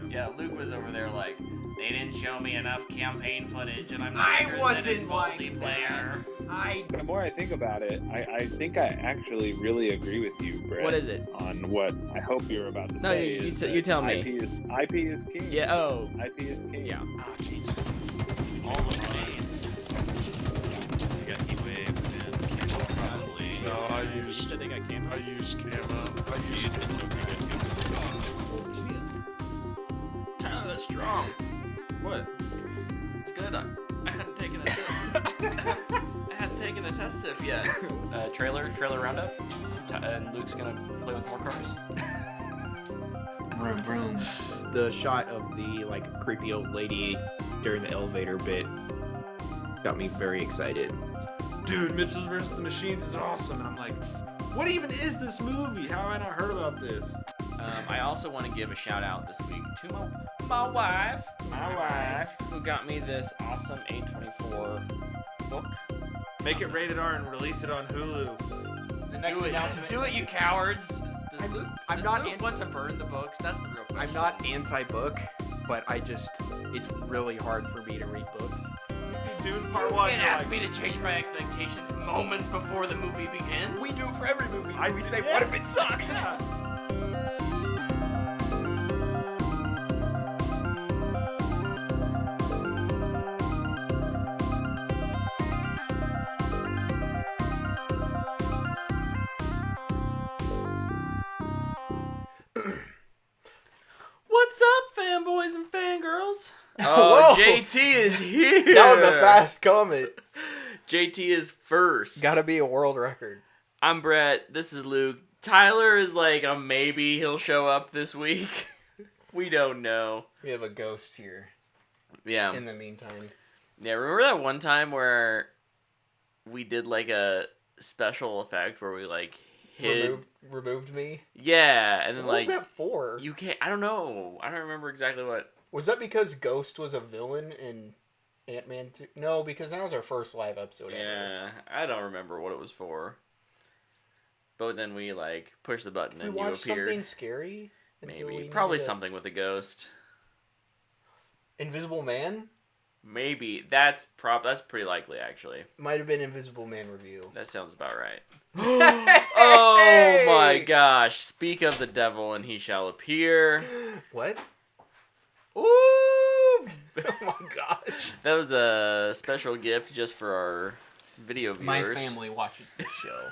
Yeah, Luke was over there like, they didn't show me enough campaign footage, and I'm not I interested wasn't in like multiplayer. that. The more I think about it, I think I actually really agree with you, Brett. What is it? On what I hope you're about to No, say. you tell me. IP is king. Yeah. Oh. IP is king. Yeah. Oh, jeez. All the grenades. You got heat wave and camo probably. No, I use camo. I use Tyler, that's strong. What? It's good. I hadn't taken a I hadn't taken a test sip yet. Trailer roundup. And Luke's gonna play with more cars. Vroom, vroom. The shot of the creepy old lady during the elevator bit got me very excited. Dude, Mitchell's vs. the Machines is awesome, and I'm like, what even is this movie? How have I not heard about this? I also want to give a shout out this week to my wife, who got me this awesome A24 book. Make it rated R and release it on Hulu. The next announcement. Do it, you cowards! Does I'm Luke not want to burn the books? That's the real question. I'm not anti-book, but it's really hard for me to read books. Dune Part 1. You can't ask me to change my expectations moments before the movie begins. We do for every movie. We say, yeah. what if it sucks? What's up, fanboys and fangirls? Oh, Whoa. JT is here. That was a fast comment. JT is first. Gotta be a world record. I'm Brett. This is Luke. Tyler is like a maybe he'll show up this week. We don't know. We have a ghost here. Yeah. In the meantime. Yeah, remember that one time where we did like a special effect where we like hid... Removed me? Yeah, and then What like... was that for? You can't... I don't know. I don't remember exactly what... Was that because Ghost was a villain in Ant-Man 2? No, because that was our first live episode ever. Yeah, I don't remember what it was for. But then we like pushed the button We and you watched appeared. something scary? Maybe. Probably something with a ghost. Invisible Man? Maybe. That's pretty likely, actually. Might have been Invisible Man review. That sounds about right. Oh my gosh. Speak of the devil and he shall appear. What? Ooh! Oh my gosh. That was a special gift just for our video viewers. My family watches this show.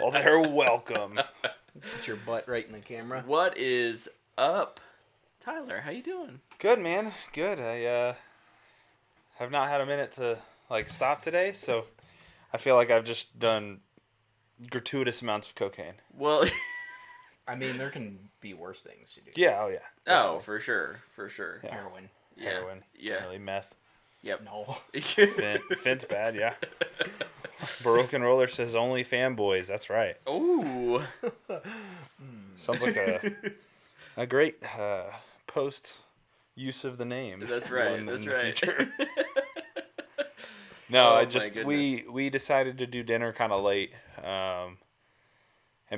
Well, they're welcome. Put your butt right in the camera. What is up? Tyler, how you doing? Good, man. Good. I have not had a minute to stop today, so I feel like I've just done gratuitous amounts of cocaine. Well, I mean, there can be worse things to do. Yeah. Oh yeah. oh, for sure. Yeah. Heroin. Yeah. Heroin. Yeah. Generally meth. Yep. No. Fent's bad. Yeah. Baroque and Roller says only fanboys. That's right. Ooh. Sounds like a great post use of the name. That's right. in That's the right. future. No, Oh, we decided to do dinner kind of late, and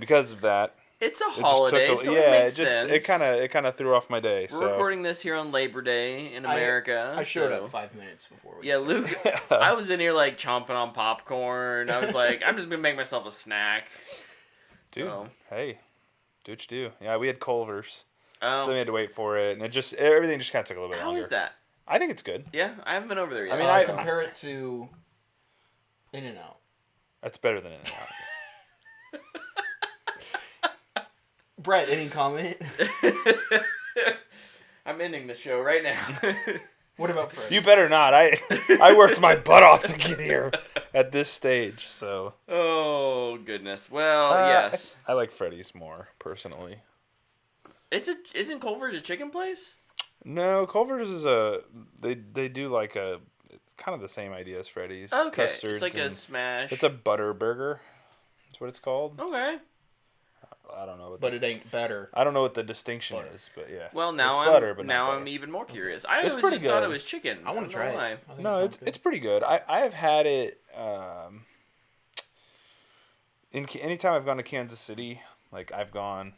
because of that, It's a it just holiday, took so it makes sense. it kind of threw off my day. We're So recording this here on Labor Day in America. I showed so- up 5 minutes before we Yeah, started. Luke. I was in here like chomping on popcorn. I was like, I'm just gonna make myself a snack. dude, So. hey, do what you do. Yeah, we had Culver's, so Oh, we had to wait for it, and everything just kind of took a little bit how longer. is that? I think it's good. Yeah, I haven't been over there yet. I mean, compare it to In-N-Out. That's better than it. Brett, any comment? I'm ending the show right now. What about Fred? You better not. I worked my butt off to get here at this stage, so. Oh goodness. Well, yes. I like Freddy's more personally. Isn't Culver's a chicken place? No, Culver's is they do like it's kind of the same idea as Freddy's. Okay, Custards it's like a and- smash. It's a butter burger. That's what it's called. Okay. I don't know. But it ain't better. I don't know what the distinction is, but yeah. Well, now It's butter, but not now butter. I'm even more curious. I It's always pretty just thought it good. was chicken. I want to try it. I think No, sounds good. it's pretty good. I have had it. Anytime I've gone to Kansas City, like I've gone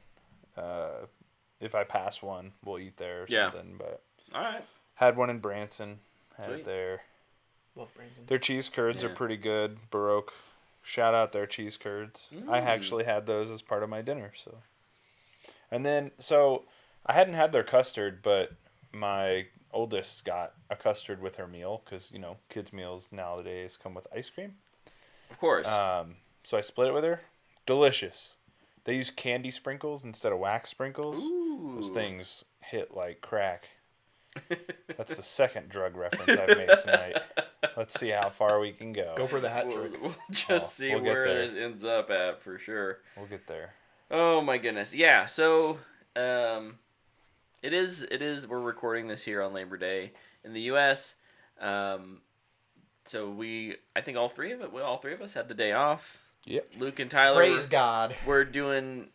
if I pass one, we'll eat there or Yeah. something. But All right. had one in Branson. Had Sweet. it there. Love Branson. Their cheese curds are Yeah. pretty good. Baroque. Shout out their cheese curds. I actually had those as part of my dinner. So, and then I hadn't had their custard, but my oldest got a custard with her meal because kids' meals nowadays come with ice cream. Of course. So I split it with her. Delicious. They use candy sprinkles instead of wax sprinkles. Ooh. Those things hit like crack. That's the second drug reference I've made tonight. Let's see how far we can go. Go for the hat trick. We'll just see we'll get where there. this ends up at for sure. We'll get there. Oh my goodness. Yeah, so it is we're recording this here on Labor Day in the US. So I think all three of us had the day off. Yep. Luke and Tyler Praise God. were doing,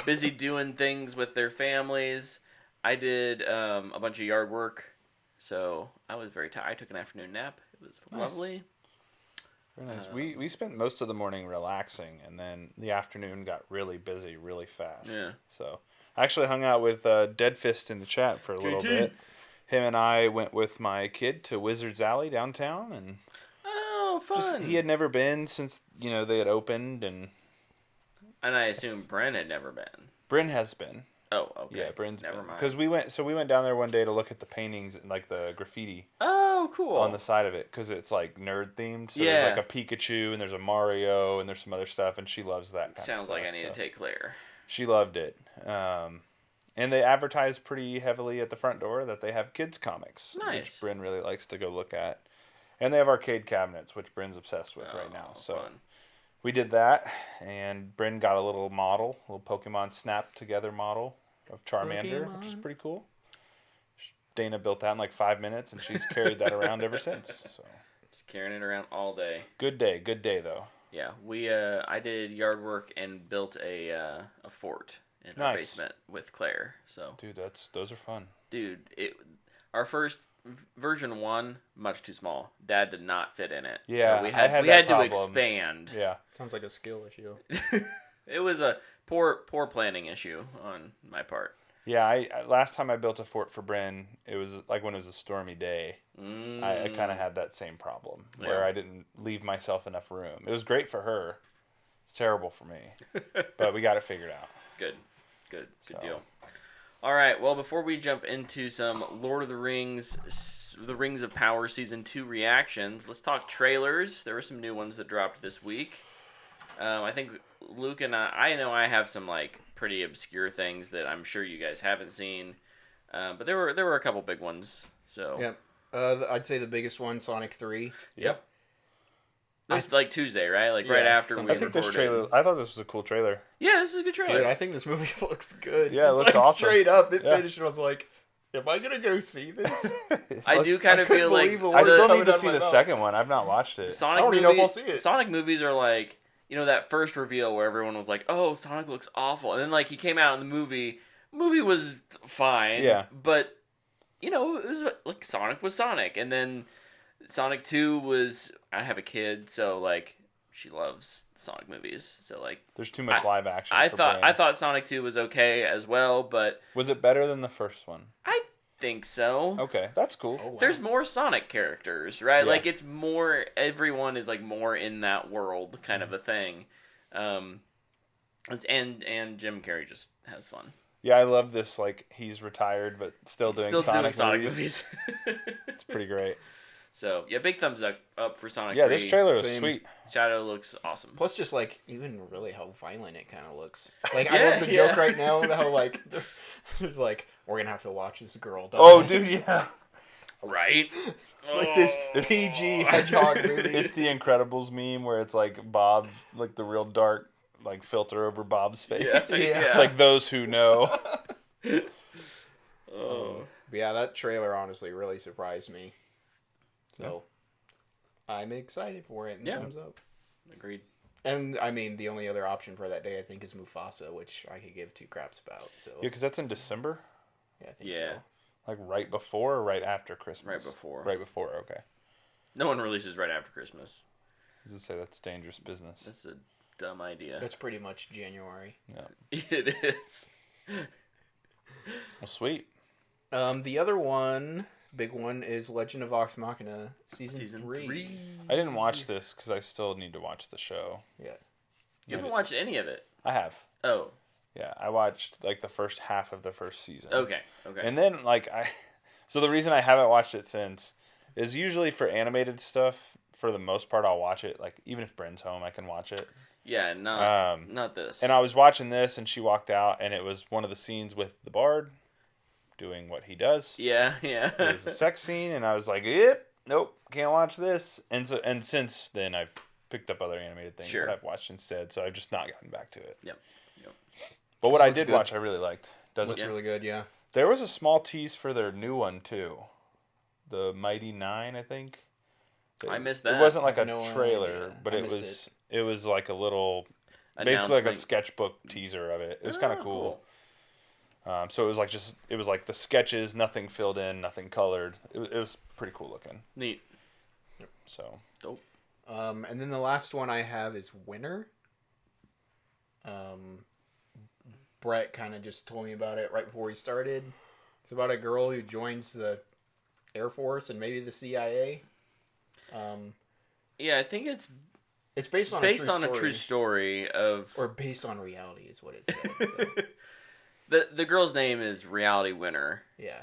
busy doing things with their families. I did a bunch of yard work. So I was very tired. I took an afternoon nap. It was lovely. Very nice. We spent most of the morning relaxing, and then the afternoon got really busy really fast. Yeah. So I actually hung out with Dead Fist in the chat for a little bit. Him and I went with my kid to Wizards Alley downtown, and Oh, fun. he had never been since they had opened, and I assume Brent had never been. Bryn has been. Oh, okay. Yeah, Bryn's never been. mind. Because we went down there one day to look at the paintings and like the graffiti Oh, cool. on the side of it because it's like nerd themed. So Yeah. there's like a Pikachu and there's a Mario and there's some other stuff, and she loves that kind of Sounds stuff. like I need so. to take Claire. She loved it. And they advertise pretty heavily at the front door that they have kids comics, Nice. which Bryn really likes to go look at. And they have arcade cabinets, which Bryn's obsessed with right now. So Fun. we did that, and Bryn got a little Pokemon Snap Together model of Charmander, which is pretty cool. Dana built that in like 5 minutes, and she's carried that around ever since. So Just carrying it around all day. good day though. Yeah, I did yard work and built a fort in our Nice. basement with Claire. So, Dude, those are fun. dude, our first version 1 much too small. Dad did not fit in it. Yeah, so we I had had we that had to problem. expand. Yeah. Sounds like a skill issue. It was a poor planning issue on my part. Yeah, I last time I built a fort for Bryn, it was like when it was a stormy day. I kind of had that same problem where Yeah. I didn't leave myself enough room. It was great for her. It's terrible for me. But we got it figured out. Good So. deal. All right, well, before we jump into some Lord of the Rings, The Rings of Power Season 2 reactions, let's talk trailers. There were some new ones that dropped this week. I think Luke and I know I have some like pretty obscure things that I'm sure you guys haven't seen, but there were a couple big ones. So Yep. I'd say the biggest one, Sonic 3. Yep. it was like Tuesday, right? Like right Yeah, after we something- I think this recorded. trailer. I thought this was a cool trailer. Yeah, this is a good trailer. Dude, I think this movie looks good. Yeah, it Just, looks like, awesome. Straight up, it Yeah. finished and I was like, am I going to go see this? I do kind I of couldn't feel like believe it I was still coming need to out of see my the mouth. second one. I've not watched it. Sonic I don't even know if movies, I'll see it. Sonic movies are like, that first reveal where everyone was like, "Oh, Sonic looks awful," and then like he came out in the movie. Movie was fine. Yeah. But it was like Sonic was Sonic, and then Sonic 2 was. I have a kid, so like she loves Sonic movies. So like There's too much live action. I for thought Bryn. Sonic 2 was okay as well, but Was it better than the first one? I think so. Okay, that's cool. Oh, wow. There's more Sonic characters, right? Yeah. Like it's more. Everyone is like more in that world, kind Mm-hmm. of a thing. And Jim Carrey just has fun. Yeah, I love this. Like he's retired, but still doing Sonic movies. It's pretty great. So yeah, big thumbs up for Sonic. Yeah, 3. this trailer is Same. sweet. Shadow looks awesome. Plus, just like even really how violent it kind of looks. Like I Yeah, love the yeah. joke right now. How like it's like we're gonna have to watch this girl die. Oh, dude, yeah. Right? It's like this PG hedgehog movie. It's the Incredibles meme where it's like Bob, like the real dark, like filter over Bob's face. Yeah. Yeah. It's like those who know. Oh. But yeah, that trailer honestly really surprised me. So I'm excited for it. And Yeah. thumbs up. Agreed. And I mean, the only other option for that day I think is Mufasa, which I could give two craps about. So Yeah, because that's in December, yeah, I think Yeah. so. like right before or right after Christmas. Right before. Right before. Okay. No one releases right after Christmas. I was gonna say that's dangerous business. That's a dumb idea. That's pretty much January. Yeah. It is. Well, sweet. The other one, big one, is Legend of Vox Machina season 3. I didn't watch this because I still need to watch the show. Yeah. You haven't watched any of it. I have. Oh. Yeah, I watched like the first half of the first season. Okay. And then so the reason I haven't watched it since is usually for animated stuff. For the most part, I'll watch it. Like even if Bryn's home, I can watch it. Yeah, not this. And I was watching this, and she walked out, and it was one of the scenes with the bard doing what he does. Yeah. It was a sex scene, and I was like, "Yep, nope, can't watch this." And since then, I've picked up other animated things that I've watched instead. So I've just not gotten back to it. Yep. But what I did watch, I really liked. Looks really good, yeah. There was a small tease for their new one too, the Mighty Nine, I think. I missed that. It wasn't like a trailer, but I it missed was like a little, basically like a sketchbook teaser of it. It was kind of cool. So it was like the sketches, nothing filled in, nothing colored. It was pretty cool looking. Neat. So dope. And then the last one I have is Winter. Brett kind of just told me about it right before he started. It's about a girl who joins the Air Force and maybe the CIA. Yeah, I think it's based on a true story of, or based on reality is what it said. So. the girl's name is Reality Winner. Yeah,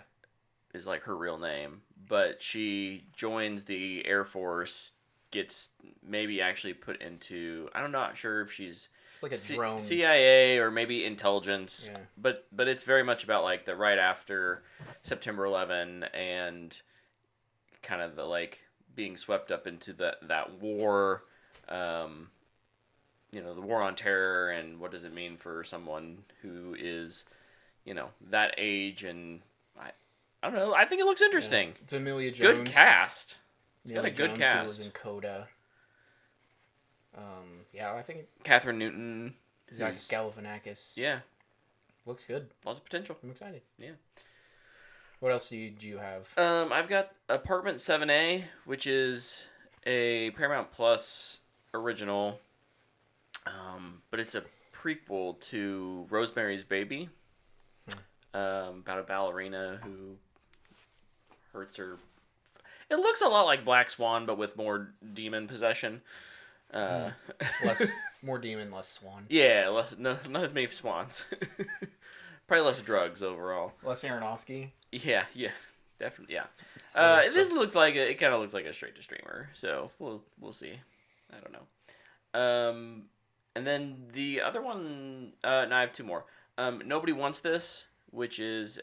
is like her real name, but she joins the Air Force, gets maybe actually put into, I'm not sure if she's it's like a drone CIA or maybe intelligence, yeah. but it's very much about like the right after September 11 and kind of the like being swept up into that war, the war on terror, and what does it mean for someone who is, that age, and I don't know. I think it looks interesting. Yeah. It's Amelia Jones. Good cast. It's got a good Jones, cast. Who was in Coda. I think Catherine Newton. Zach Galifianakis. Yeah. Looks good. Lots of potential. I'm excited. Yeah. What else do you have? I've got Apartment 7A, which is a Paramount Plus original, but it's a prequel to Rosemary's Baby, about a ballerina who hurts her. It looks a lot like Black Swan, but with more demon possession. More demon, less swan. Yeah, not as many swans. Probably less drugs overall. Less Aronofsky. Yeah, definitely, yeah. This looks like it kind of looks like a straight to streamer, so we'll see. I don't know. And then the other one, no, I have two more. Nobody Wants This, which is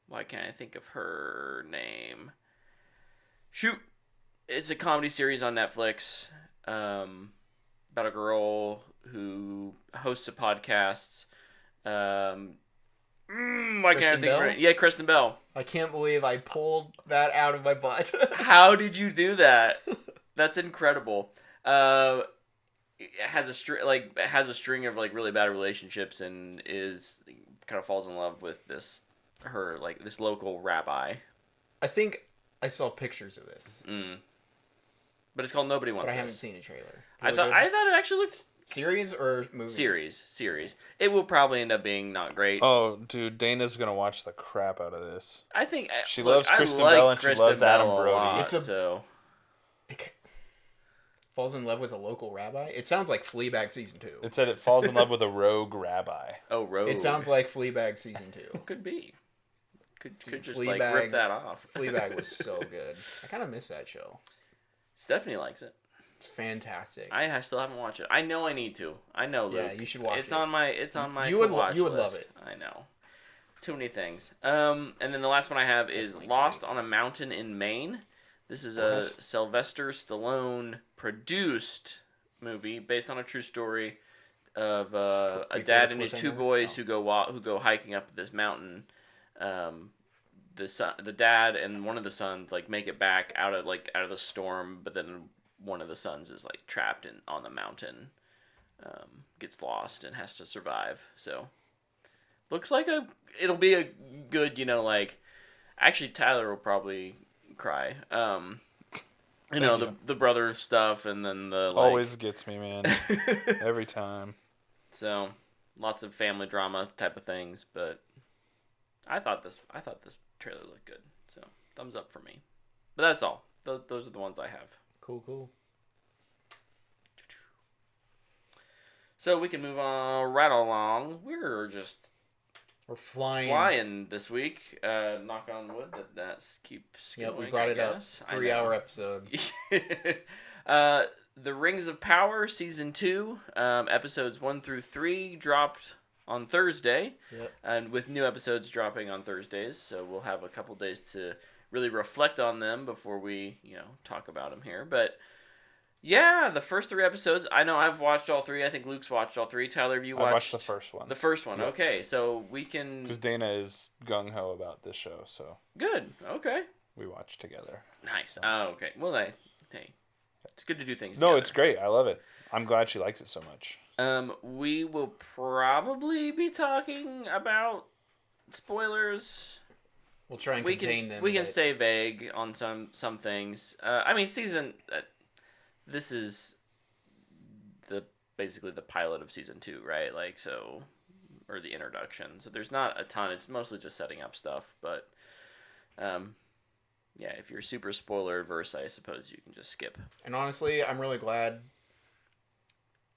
why can't I think of her name? Shoot, it's a comedy series on Netflix, about a girl who hosts a podcast. Why can't I think of her name? Yeah, Kristen Bell. I can't believe I pulled that out of my butt. How did you do that? That's incredible. It has a string of like really bad relationships and kind of falls in love with this local rabbi. I think I saw pictures of this. But it's called Nobody Wants This. This. I haven't seen a trailer. I thought it actually looked series or movie. Series. It will probably end up being not great. Oh, dude, Dana's gonna watch the crap out of this. I think she loves Kristen Bell and she loves Adam Brody. It falls in love with a local rabbi. It sounds like Fleabag season 2. It said it falls in love with a rogue rabbi. Oh, rogue. It sounds like Fleabag season 2. Could be. Could just Fleabag, like rip that off. Fleabag was so good. I kind of miss that show. Stephanie likes it. It's fantastic. I still haven't watched it. I know I need to. I know, Luke. Yeah, you should watch it. It's on my you would watch you would list. love it. I know. Too many things. And then the last one I have is Lost on a Mountain in Maine. This is a Sylvester Stallone produced movie based on a true story of a dad and his two boys who go hiking up this mountain. The dad and one of the sons like make it back out of the storm, but then one of the sons is like trapped on the mountain, gets lost and has to survive. So looks like it'll be a good, actually Tyler will probably cry. The brother stuff and then the always gets me, man. Every time. So lots of family drama type of things, but I thought this trailer looked good. So thumbs up for me. But that's all. Those are the ones I have. Cool. So we can move on right along. We're flying this week. Knock on wood that keeps going. Yep, we brought it up. 3-hour episode. The Rings of Power Season 2, episodes 1 through 3 dropped on Thursday. Yep. And with new episodes dropping on Thursdays, so we'll have a couple days to really reflect on them before we, talk about them here. But yeah, the first 3 episodes, I know I've watched all 3. I think Luke's watched all 3. Tyler, have you watched? I watched the first one. The first one, Yep. Okay. So we can... Because Dana is gung-ho about this show, so... Good, okay. We watched together. Nice. Oh, okay. Well, hey, it's good to do things No, together. it's great. I love it. I'm glad she likes it so much. We will probably be talking about spoilers. We'll try and contain them. We can stay vague on some things. I mean, this is basically the pilot of season 2, right? Like, so, or the introduction. So there's not a ton. It's mostly just setting up stuff. But, yeah, if you're super spoiler averse, I suppose you can just skip. And honestly, I'm really glad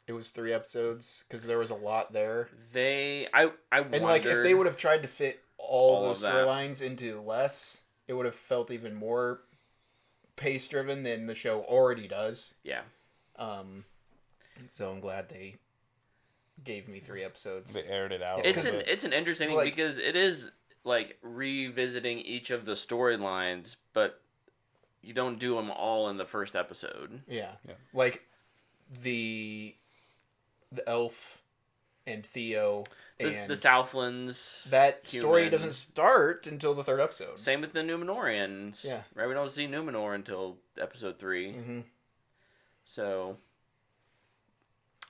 it was 3 episodes because there was a lot there. I And wondered, like, if they would have tried to fit all of those that. storylines into less, it would have felt even more pace driven than the show already does. Yeah. So I'm glad they gave me 3 episodes. They aired it out. It's an interesting thing like- because it is like revisiting each of the storylines, but you don't do them all in the first episode. Yeah. Yeah. Like the elf and Theo and The Southlands. that story humans. doesn't start until the 3rd episode. Same with the Numenorians. Yeah. Right. We don't see Numenor until episode 3. Mm-hmm. So.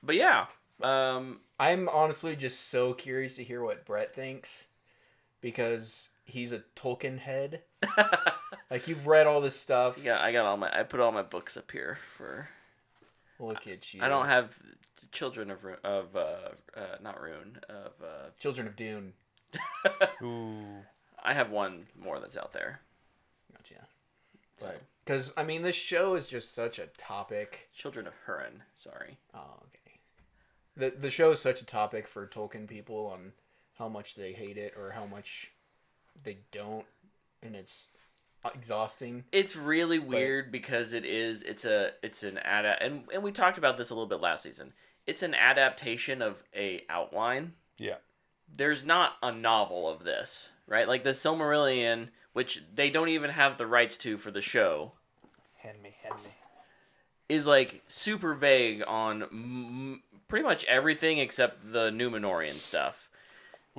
But yeah. I'm honestly just so curious to hear what Brett thinks because he's a Tolkien head. Like, you've read all this stuff. Yeah, I put all my books up here for. Look at you. I don't have Children of not Rune of. Children of Dune. Ooh. I have one more that's out there. Gotcha. So. Because, I mean, this show is just such a topic. Children of Hurin. Sorry. Oh, okay. The show is such a topic for Tolkien people on how much they hate it or how much they don't, and it's exhausting. It's really weird because and we talked about this a little bit last season. It's an adaptation of a outline. Yeah. There's not a novel of this, right? Like the Silmarillion, which they don't even have the rights to for the show, Hand me. is like super vague on pretty much everything except the Numenorian stuff.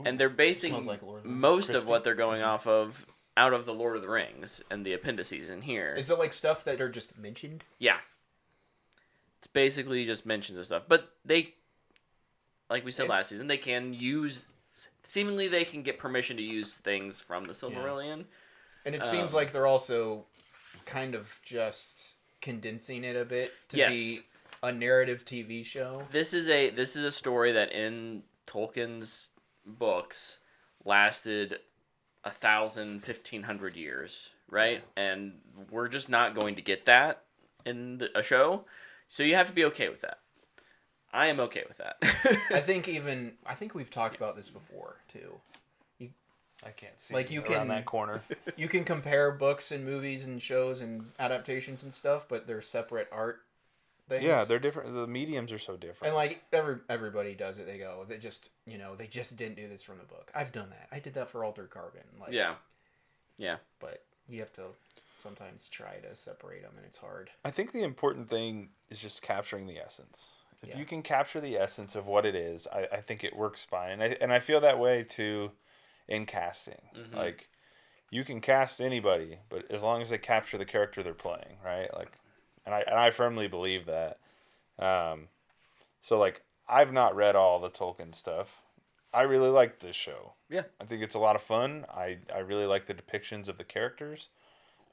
And they're basing Smells like Lord of the Rings. most of what they're going off of out of the Lord of the Rings and the appendices in here. Is it like stuff that are just mentioned? Yeah. It's basically just mentions of stuff. But they, like we said last season, they can seemingly they can get permission to use things from the Silmarillion. And it seems like they're also kind of just condensing it a bit to be a narrative TV show. This is a story that in Tolkien's books lasted 1,000, 1,500 years, right? And we're just not going to get that in a show, so you have to be okay with that. I am okay with that. I think we've talked about this before too. I can't see Like, you around can- that corner. You can compare books and movies and shows and adaptations and stuff, but they're separate art things. Yeah, they're different. The mediums are so different. And like everybody does it. They go, they just didn't do this from the book. I've done that. I did that for Altered Carbon. Like, Yeah. But you have to sometimes try to separate them, and it's hard. I think the important thing is just capturing the essence. If Yeah. you can capture the essence of what it is, I think it works fine. And I feel that way too in casting. Mm-hmm. Like, you can cast anybody, but as long as they capture the character they're playing, right? Like, and I firmly believe that. So like, I've not read all the Tolkien stuff. I really like this show. Yeah. I think it's a lot of fun. I really like the depictions of the characters.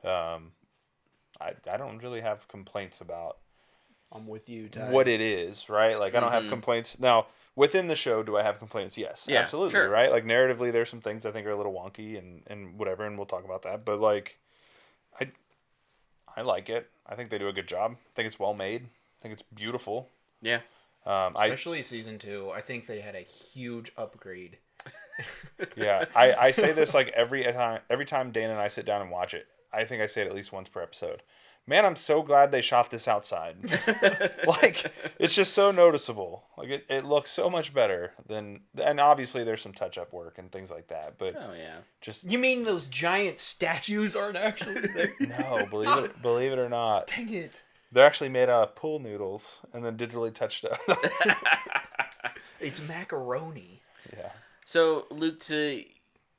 I don't really have complaints about I'm with you, Ty. what it is, right? Like, I don't have complaints. Now, within the show, do I have complaints? Yes, Yeah, absolutely, sure. right? Like narratively, there's some things I think are a little wonky and whatever, and we'll talk about that. But like, I like it. I think they do a good job. I think it's well made. I think it's beautiful. Yeah. Especially season 2. I think they had a huge upgrade. Yeah, I say this like every time Dana and I sit down and watch it. I think I say it at least once per episode. Man, I'm so glad they shot this outside. Like, it's just so noticeable. Like, it looks so much better than... And obviously, there's some touch-up work and things like that, but... Oh, yeah. Just... You mean those giant statues aren't actually there? No, believe it or not. Dang it. They're actually made out of pool noodles and then digitally touched up. It's macaroni. Yeah. So, Luke,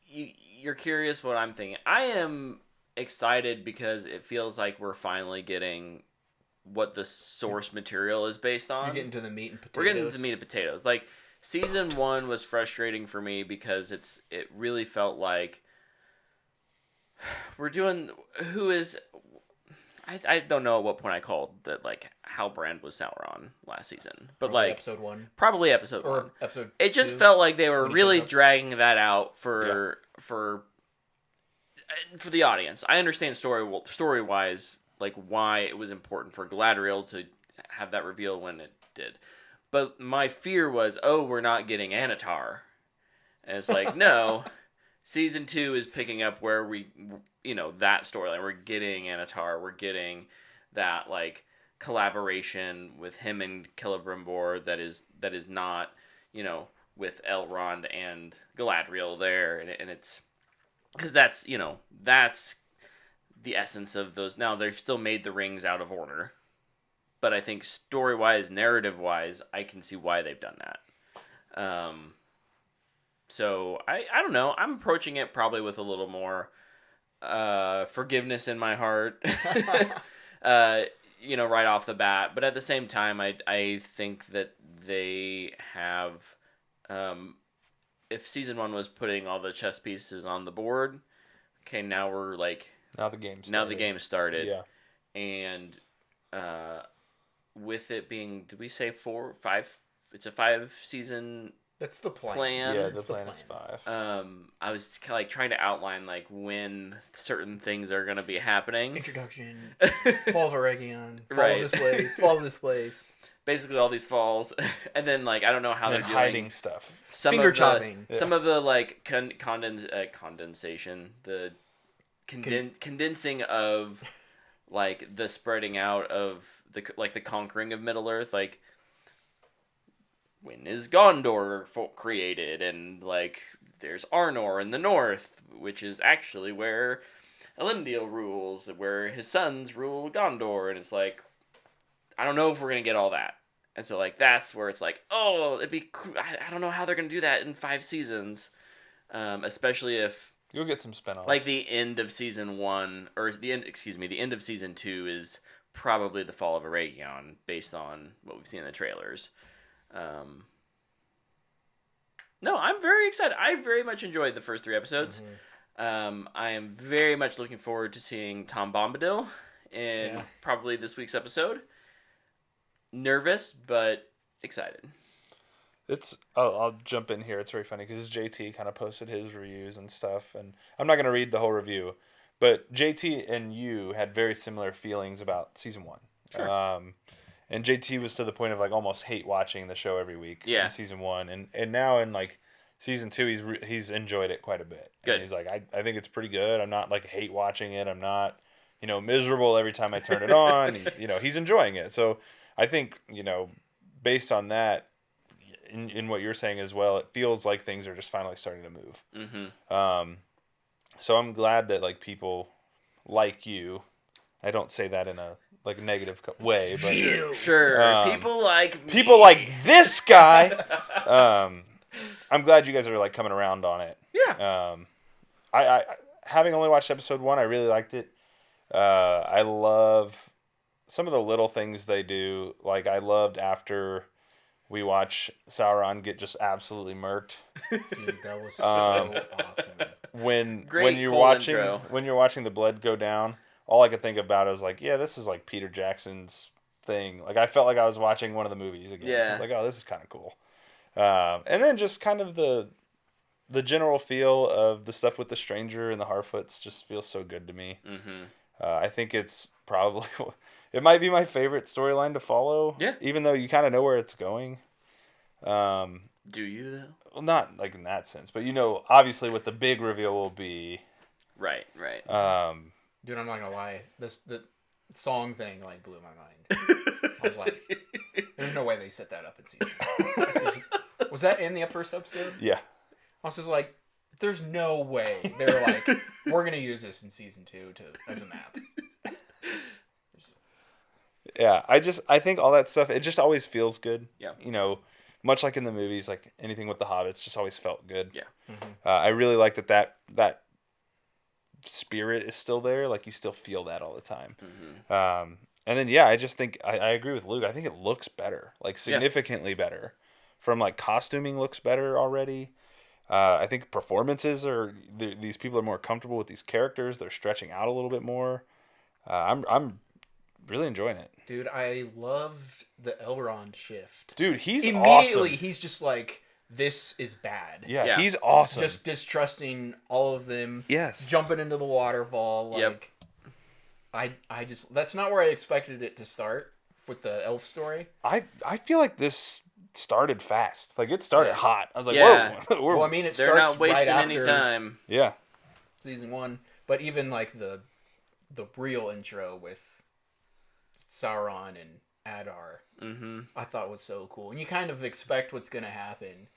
you're curious what I'm thinking. I am excited because it feels like we're finally getting what the source material is based on. You're getting to the meat and potatoes. We're getting to the meat and potatoes. Like, season 1 was frustrating for me because it really felt like we're doing I don't know at what point I called that, like, Halbrand was Sauron last season, but Probably like episode 1 probably episode or 1. episode. It just 2, felt like they were when he really shows up. dragging that out for the audience. I understand story wise, like why it was important for Galadriel to have that reveal when it did, but my fear was, oh, we're not getting Anatar, and it's like no. Season 2 is picking up where we, that storyline. We're getting Anatar. We're getting that, like, collaboration with him and Celebrimbor that is not, with Elrond and Galadriel there. And it's... Because that's the essence of those. Now, they've still made the rings out of order. But I think story-wise, narrative-wise, I can see why they've done that. So, I don't know. I'm approaching it probably with a little more forgiveness in my heart, right off the bat. But at the same time, I think that they have, if season 1 was putting all the chess pieces on the board, okay, now we're like... Now the game started. Now the game started. Yeah. And with it being, did we say 4, 5? It's a 5-season... That's the plan. Yeah, That's the plan is 5. I was kind of like trying to outline like when certain things are going to be happening. Introduction, Fall of Eregion, Right. Fall of this place. Basically, all these falls, and then like I don't know how And they're then doing hiding stuff. some Finger of the, chopping. Some of the like condensation, the condensing of like the spreading out of the conquering of Middle Earth, like. When is Gondor created? And, like, there's Arnor in the north, which is actually where Elendil rules, where his sons rule Gondor. And it's like, I don't know if we're going to get all that. And so, like, that's where it's like, oh, it'd be cool. I don't know how they're going to do that in 5 seasons. Especially if... You'll get some spin-offs. Like, the end of season 1, or the end of season 2 is probably the Fall of Eregion, based on what we've seen in the trailers. No, I'm very excited. I very much enjoyed the first 3 episodes. Mm-hmm. I am very much looking forward to seeing Tom Bombadil in probably this week's episode. Nervous, but excited. I'll jump in here. It's very funny because JT kind of posted his reviews and stuff, and I'm not going to read the whole review, but JT and you had very similar feelings about season 1. Sure. And JT was to the point of like almost hate watching the show every week in season 1, and now in like season 2 he's enjoyed it quite a bit. Good. And he's like I think it's pretty good. I'm not like hate watching it. I'm not miserable every time I turn it on. He's enjoying it. So I think based on that, in what you're saying as well, it feels like things are just finally starting to move. Mm-hmm. So I'm glad that like people like you. I don't say that in a like negative way, but sure, people like me. People like this guy. I'm glad you guys are like coming around on it. Yeah. I having only watched episode 1, I really liked it. I love some of the little things they do. Like I loved after we watch Sauron get just absolutely murked. Dude, that was so awesome. When you're intro. watching the blood go down, all I could think about is like, yeah, this is like Peter Jackson's thing. Like I felt like I was watching one of the movies again. Yeah. I was like, oh, this is kind of cool. And then just kind of the general feel of the stuff with the stranger and the Harfoots just feels so good to me. Mm-hmm. I think it's probably it might be my favorite storyline to follow. Yeah. Even though you kind of know where it's going. Do you though? Well, not like in that sense, but obviously what the big reveal will be. Right. Dude, I'm not gonna lie. The song thing like blew my mind. I was like, there's no way they set that up in season 1. Was that in the first episode? Yeah. I was just like, there's no way they're like, we're gonna use this in season 2 as a map. Yeah, I think all that stuff, it just always feels good. Yeah. Much like in the movies, like anything with the Hobbits just always felt good. Yeah. Mm-hmm. I really like that spirit is still there. Like you still feel that all the time. Mm-hmm. And then I just think I agree with Luke. I think it looks better, like significantly better. From like costuming looks better already. I think performances these people are more comfortable with these characters. They're stretching out a little bit more. I'm really enjoying it. Dude, I loved the Elrond shift. Dude, he's immediately awesome. He's just like, this is bad. Yeah, he's awesome. Just distrusting all of them. Yes. Jumping into the waterfall. Like, I just that's not where I expected it to start with the elf story. I feel like this started fast. Like it started hot. I was like, whoa. Well, I mean, it They're starts not wasting right any after time. Yeah. season 1, but even like the real intro with Sauron and Adar, I thought was so cool. And you kind of expect what's gonna happen,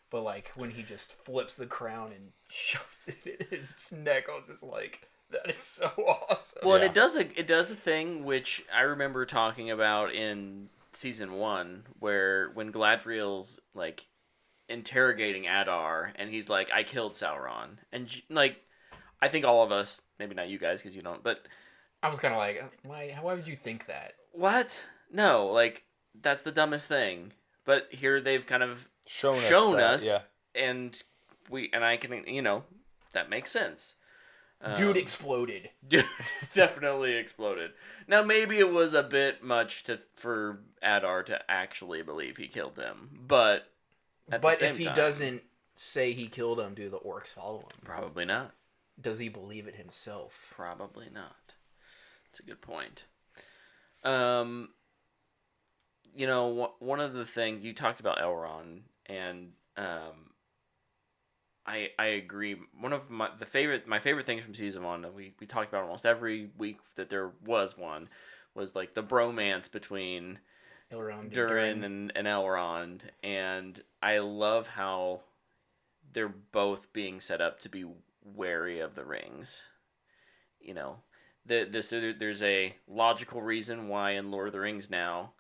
but like when he just flips the crown and shoves it in his neck, I was just like, that is so awesome. Well, and it does a thing which I remember talking about in season 1, where when Galadriel's like interrogating Adar, and he's like, "I killed Sauron," and like, I think all of us, maybe not you guys because you don't, but I was kind of like, why would you think that? What? No, like that's the dumbest thing. But here they've kind of shown us, and I can, that makes sense. Dude exploded. Dude definitely exploded. Now maybe it was a bit much for Adar to actually believe he killed them, but if he doesn't say he killed him, do the orcs follow him? Probably not. Does he believe it himself? Probably not. That's a good point. One of the things you talked about Elrond, and I agree. One of my favorite things from season 1 that we talked about almost every week that there was one was like the bromance between Durin and Elrond, and I love how they're both being set up to be wary of the rings. There's a logical reason why in Lord of the Rings now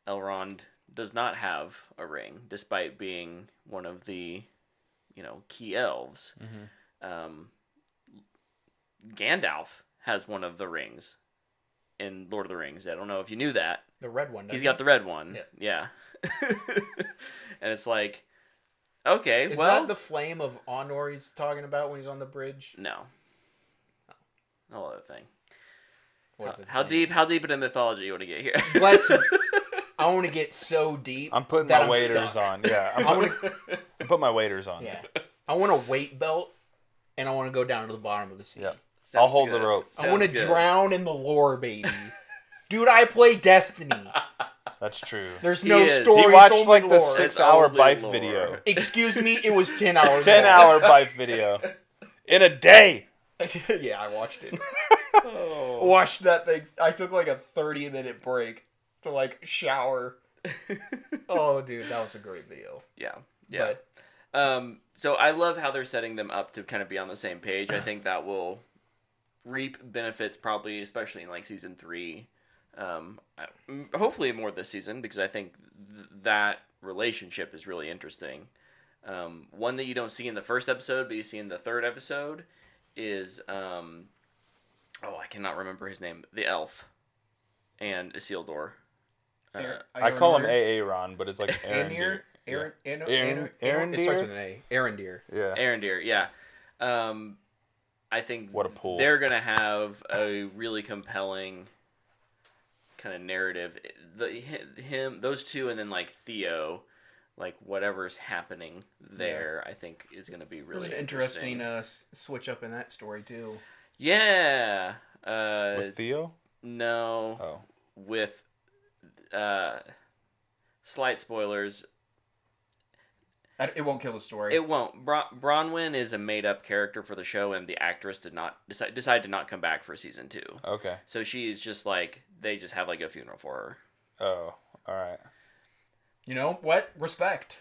Elrond does not have a ring, despite being one of the key elves. Gandalf has one of the rings in Lord of the Rings. I don't know if you knew that. The red one. He's got the red one. Yeah. And it's like, okay, is that the flame of Anor he's talking about when he's on the bridge? No. No other thing. What is it? How deep into mythology you want to get here? I want to get so deep. I'm putting my waders on. Yeah, I'm putting my waders on. Yeah, I want a weight belt, and I want to go down to the bottom of the sea. Yeah, I'll hold the rope. I want to drown in the lore, baby. Dude, I play Destiny. That's true. There's no story. He watched like the lore. 6-hour Bife video. Excuse me, it was 10 hours. 10-hour Bife video in a day. Yeah, I watched it. Watched that thing. I took like a 30-minute break to like shower. Oh, dude, that was a great video. Yeah. But, so I love how they're setting them up to kind of be on the same page. I think that will reap benefits probably, especially in like season 3. Hopefully more this season, because I think that relationship is really interesting. One that you don't see in the first episode, but you see in the third episode is I cannot remember his name. The elf and Isildur. I call him Aaron, but it's like Arondir. Arondir? It starts with an A. Arondir. Yeah. Arondir, yeah. I think what a pull. They're gonna have a really compelling kind of narrative. Those two, and then like Theo, like whatever's happening there, I think is going to be really There's an interesting switch up in that story too. Yeah. With Theo? No. Oh. With slight spoilers. It won't kill the story. It won't. Bronwyn is a made-up character for the show, and the actress did not decide to not come back for season 2. Okay. So she's just like, they just have like a funeral for her. Oh, all right. You know what? Respect.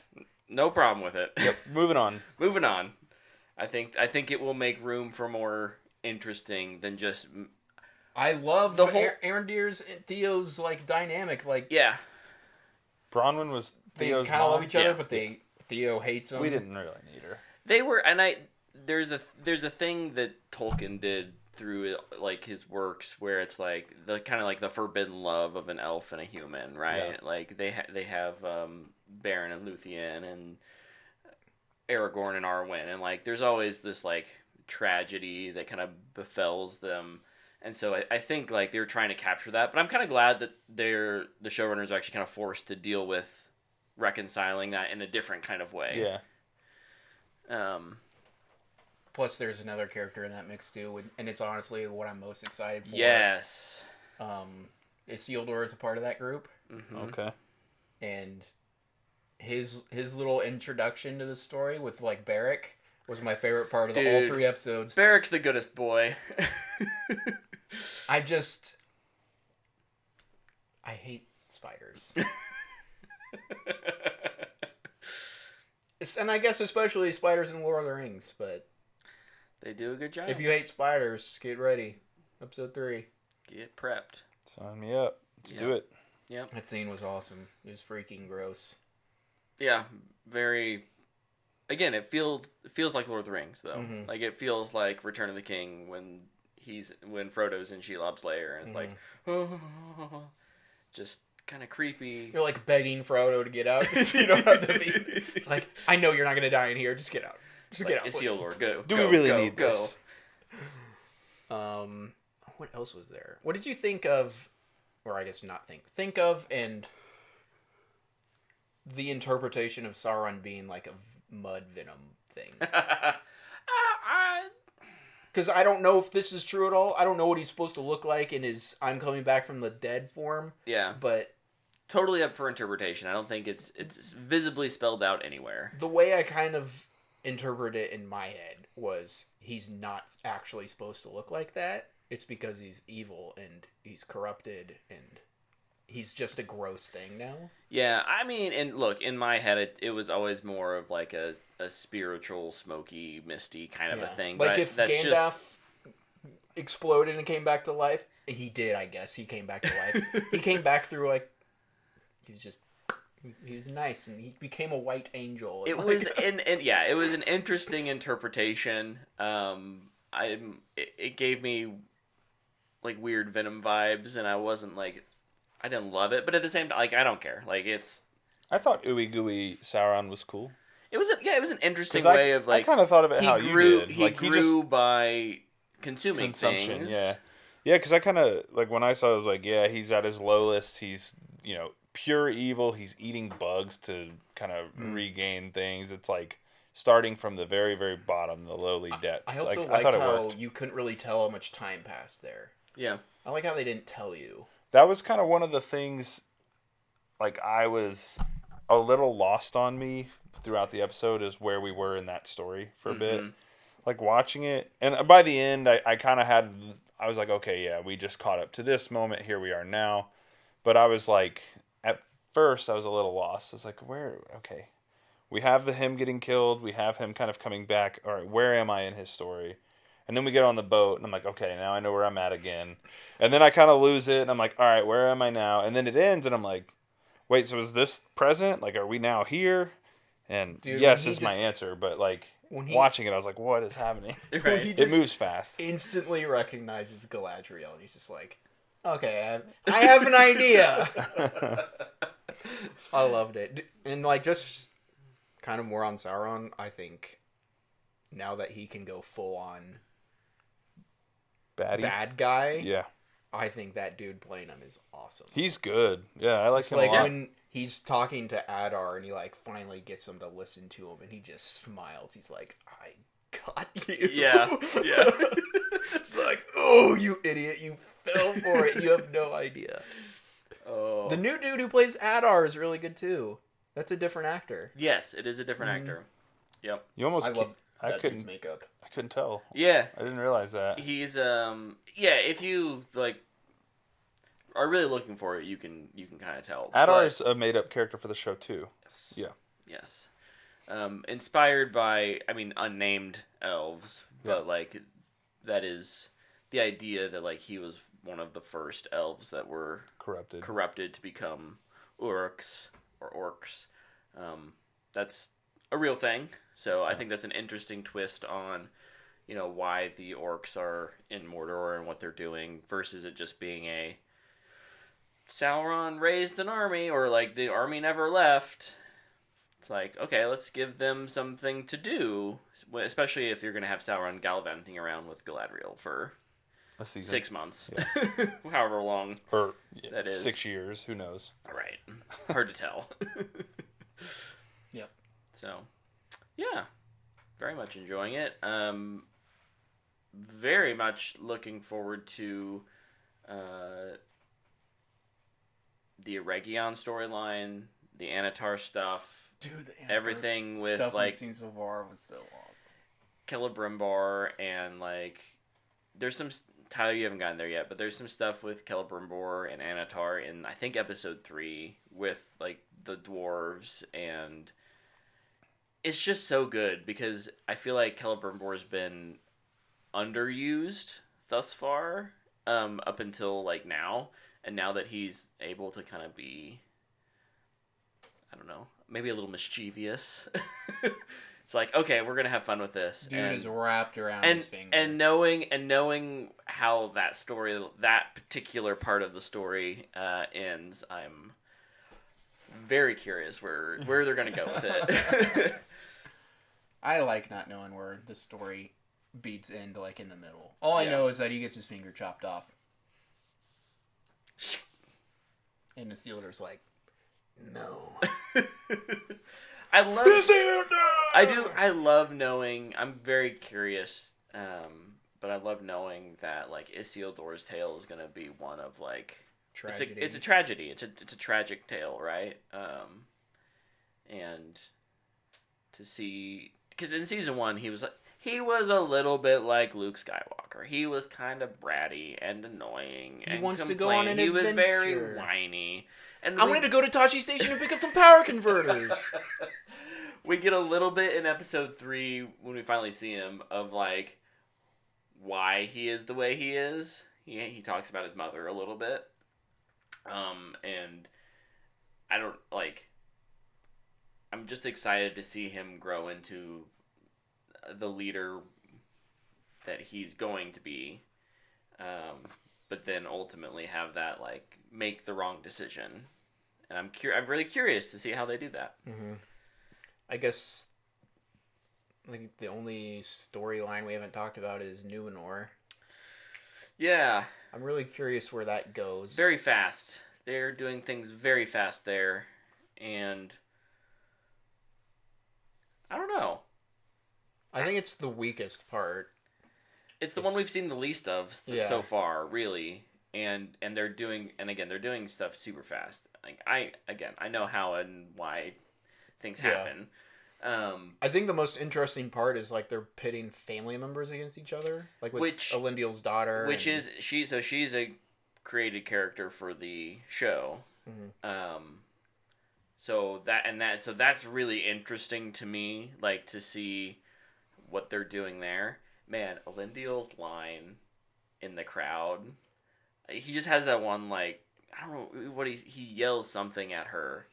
No problem with it. Yep. Moving on. Moving on. I think it will make room for more interesting than just. I love The the whole- whole Arendir's and Theo's like dynamic. Like Yeah. Bronwyn was they Theo's kind of mom? love each other, Yeah. but Theo hates him. We didn't really need her. They were, and there's a thing that Tolkien did through like his works where it's like the kind of like the forbidden love of an elf and a human, right? Yeah. Like they have Beren and Luthien and Aragorn and Arwen, and like there's always this like tragedy that kind of befalls them. And so I think like they were trying to capture that, but I'm kind of glad that the showrunners are actually kind of forced to deal with reconciling that in a different kind of way. Yeah. Plus, there's another character in that mix too, and it's honestly what I'm most excited for. Yes. Isildur is a part of that group, Okay. and his little introduction to the story with like Beric was my favorite part of all Dude. 3 episodes. Beric's the goodest boy. I hate spiders. And I guess especially spiders in Lord of the Rings, but They do a good job. if you hate spiders, get ready. Episode 3. Get prepped. Sign me up. Let's do Yeah. it. Yep. That scene was awesome. It was freaking gross. Yeah. Very. Again, it feels like Lord of the Rings though. Mhm. Like it feels like Return of the King when Frodo's in Shelob's lair and it's like, just kind of creepy. You're like begging Frodo to get out. You don't have to be. It's like, I know you're not going to die in here. Just get out. Just get out. It's please. Isildur, go. Do go, we really go, need go. this? What else was there? What did you think of, or I guess not think of, and the interpretation of Sauron being like a mud venom thing? Because I don't know if this is true at all. I don't know what he's supposed to look like in his I'm coming back from the dead form. Yeah. But Totally up for interpretation. I don't think it's visibly spelled out anywhere. the way I kind of interpret it in my head was he's not actually supposed to look like that. It's because he's evil and he's corrupted and he's just a gross thing now. Yeah, I mean, and look, in my head, it was always more of like a spiritual, smoky, misty kind of a thing. Like but if that's Gandalf just exploded and came back to life, and he did, I guess. He came back to life. He came back through like he was nice and he became a white angel. it And, was it was an interesting interpretation. It gave me like weird Venom vibes, and I didn't love it, but at the same time, like I don't care. Like I thought Ooey Gooey Sauron was cool. it was an interesting 'Cause way of like I kind of thought of it how you did. He Like grew by consuming consumption, things. yeah. Yeah, because I kind of, like, when I saw it, I was like, yeah, he's at his lowest. He's, pure evil. He's eating bugs to kind of regain things. It's like starting from the very, very bottom, the lowly depths. I also I liked thought it how worked. you couldn't really tell how much time passed there. Yeah. I like how they didn't tell you. That was kind of one of the things, like, I was a little lost on me throughout the episode is where we were in that story for a bit. Like, watching it, and by the end, I kind of I was like, okay, yeah, we just caught up to this moment, here we are now. But I was like, at first, I was a little lost. It's like, okay, we have him getting killed, we have him kind of coming back, all right, where am I in his story? And then we get on the boat, and I'm like, okay, now I know where I'm at again. And then I kind of lose it, and I'm like, all right, where am I now? And then it ends, and I'm like, wait, so is this present? Like, are we now here? And Dude, yes when is he my just- answer, but, like, when he- watching it, I was like, what is happening? Right. He It just moves fast. instantly recognizes Galadriel, and he's just like, okay, I have an idea. I loved it. And, like, just kind of more on Sauron, I think now that he can go full on Baddie? bad guy, Yeah. I think that dude playing him is awesome. He's good. Yeah, I like It's him like a lot. he's talking to Adar, and he like finally gets him to listen to him, and he just smiles. He's like, "I got you." Yeah. It's like, "Oh, you idiot! You fell for it. You have no idea." Oh. The new dude who plays Adar is really good too. That's a different actor. Yes, it is a different actor. Yep. You almost. I love I that couldn't. dude's makeup. I couldn't tell. Yeah. I didn't realize that. He's yeah, if you like are really looking for it, you can kind of tell. Adar's a made-up character for the show too. Yes. Yeah. Yes. Inspired by, I mean, unnamed elves, but like that is the idea that like he was one of the first elves that were corrupted to become orcs. That's a real thing. So I think that's an interesting twist on, you know, why the orcs are in Mordor and what they're doing versus it just being a Sauron raised an army or like the army never left. It's like, okay, let's give them something to do, especially if you're going to have Sauron gallivanting around with Galadriel for A season. 6 months, Yeah. however long Or that is. 6 years. Who knows? All right, hard to tell. Yep. So, yeah, very much enjoying it. Very much looking forward to the Eregion storyline, the Anatar stuff. Dude, the Everything with, stuff like, we've seen so far was so awesome. Celebrimbor and like there's some Tyler, you haven't gotten there yet, but there's some stuff with Celebrimbor and Anatar in I think episode 3 with like the dwarves, and it's just so good because I feel like Celebrimbor's been underused thus far up until like now, and now that he's able to kind of be, I don't know, maybe a little mischievous. It's like, okay, we're gonna have fun with this. Dude is wrapped around his finger. And knowing how that story, that particular part of the story ends, I'm very curious where they're gonna go with it. I like not knowing where the story beats end, like in the middle. All I know is that he gets his finger chopped off. And the Isildur's like, no. I love knowing. I'm very curious, but I love knowing that like Isildur's tale is gonna be one of like Tragedy. It's a tragedy. It's a tragic tale, right? And to see, because in season 1 he was a little bit like Luke Skywalker. He was kind of bratty and annoying. He and wants to go on an He adventure. was very whiny. And I wanted to go to Tachi Station and pick up some power converters. We get a little bit in episode 3 when we finally see him of like why he is the way he is. He talks about his mother a little bit. And I don't like, I'm just excited to see him grow into the leader that he's going to be. But then ultimately have that like make the wrong decision. And I'm really curious to see how they do that. Mm-hmm. I guess like the only storyline we haven't talked about is Numenor. Yeah. I'm really curious where that goes. Very fast. They're doing things very fast there. And I don't know. I think it's the weakest part. It's the one we've seen the least of so far, really. And they're doing stuff super fast. Like I know how and why things happen. I think the most interesting part is like they're pitting family members against each other, like with Elendil's daughter, she's a created character for the show. Mm-hmm. So that's really interesting to me, like to see what they're doing there. Man, Elendil's line in the crowd, he just has that one like, I don't know what he yells something at her,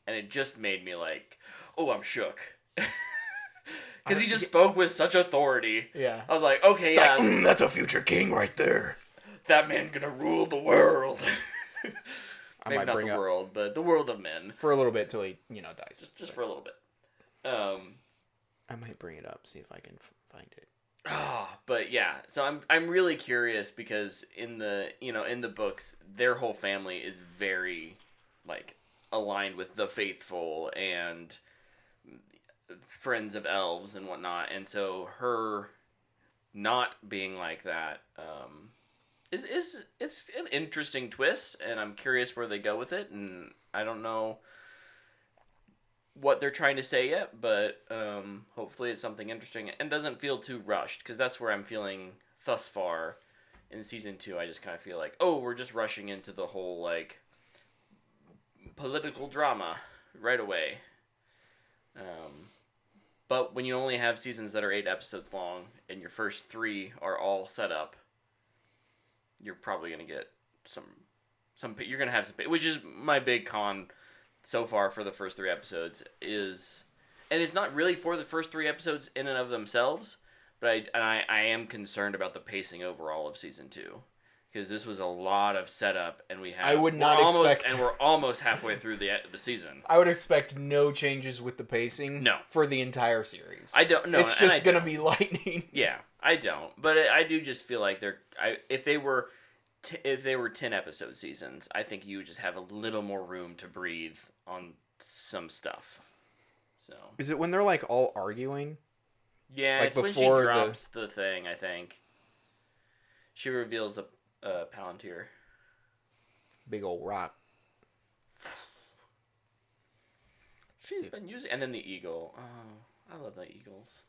and it just made me like, oh, I'm shook. Because he just spoke with such authority. Yeah. I was like, okay, like, that's a future king right there. That man gonna rule the world. I Maybe might not bring the up world, but the world of men. For a little bit till he, dies. Just for a little bit. I might bring it up, see if I can find it. But yeah, so I'm really curious because in the books, their whole family is very like aligned with the faithful and friends of elves and whatnot, and so her not being like that is it's an interesting twist, and I'm curious where they go with it, and I don't know what they're trying to say yet, but hopefully it's something interesting and doesn't feel too rushed, because that's where I'm feeling thus far in season 2. I just kind of feel like, oh, we're just rushing into the whole like political drama right away. But when you only have seasons that are 8 episodes long and your first 3 are all set up, you're probably going to get some you're going to have some, which is my big con so far for the first 3 episodes is, and it's not really for the first 3 episodes in and of themselves, but I am concerned about the pacing overall of season 2. Because this was a lot of setup, and we're almost halfway through the season. I would expect no changes with the pacing. No. For the entire series. I don't know. It's just gonna be lightning. Yeah, I don't. But I do just feel like if they were 10 episode seasons, I think you would just have a little more room to breathe on some stuff. So. Is it when they're like all arguing? Yeah, like it's when she drops the thing. I think she reveals the Palantir. Big old rock. She's been using, and then the eagle. Oh, I love the eagles.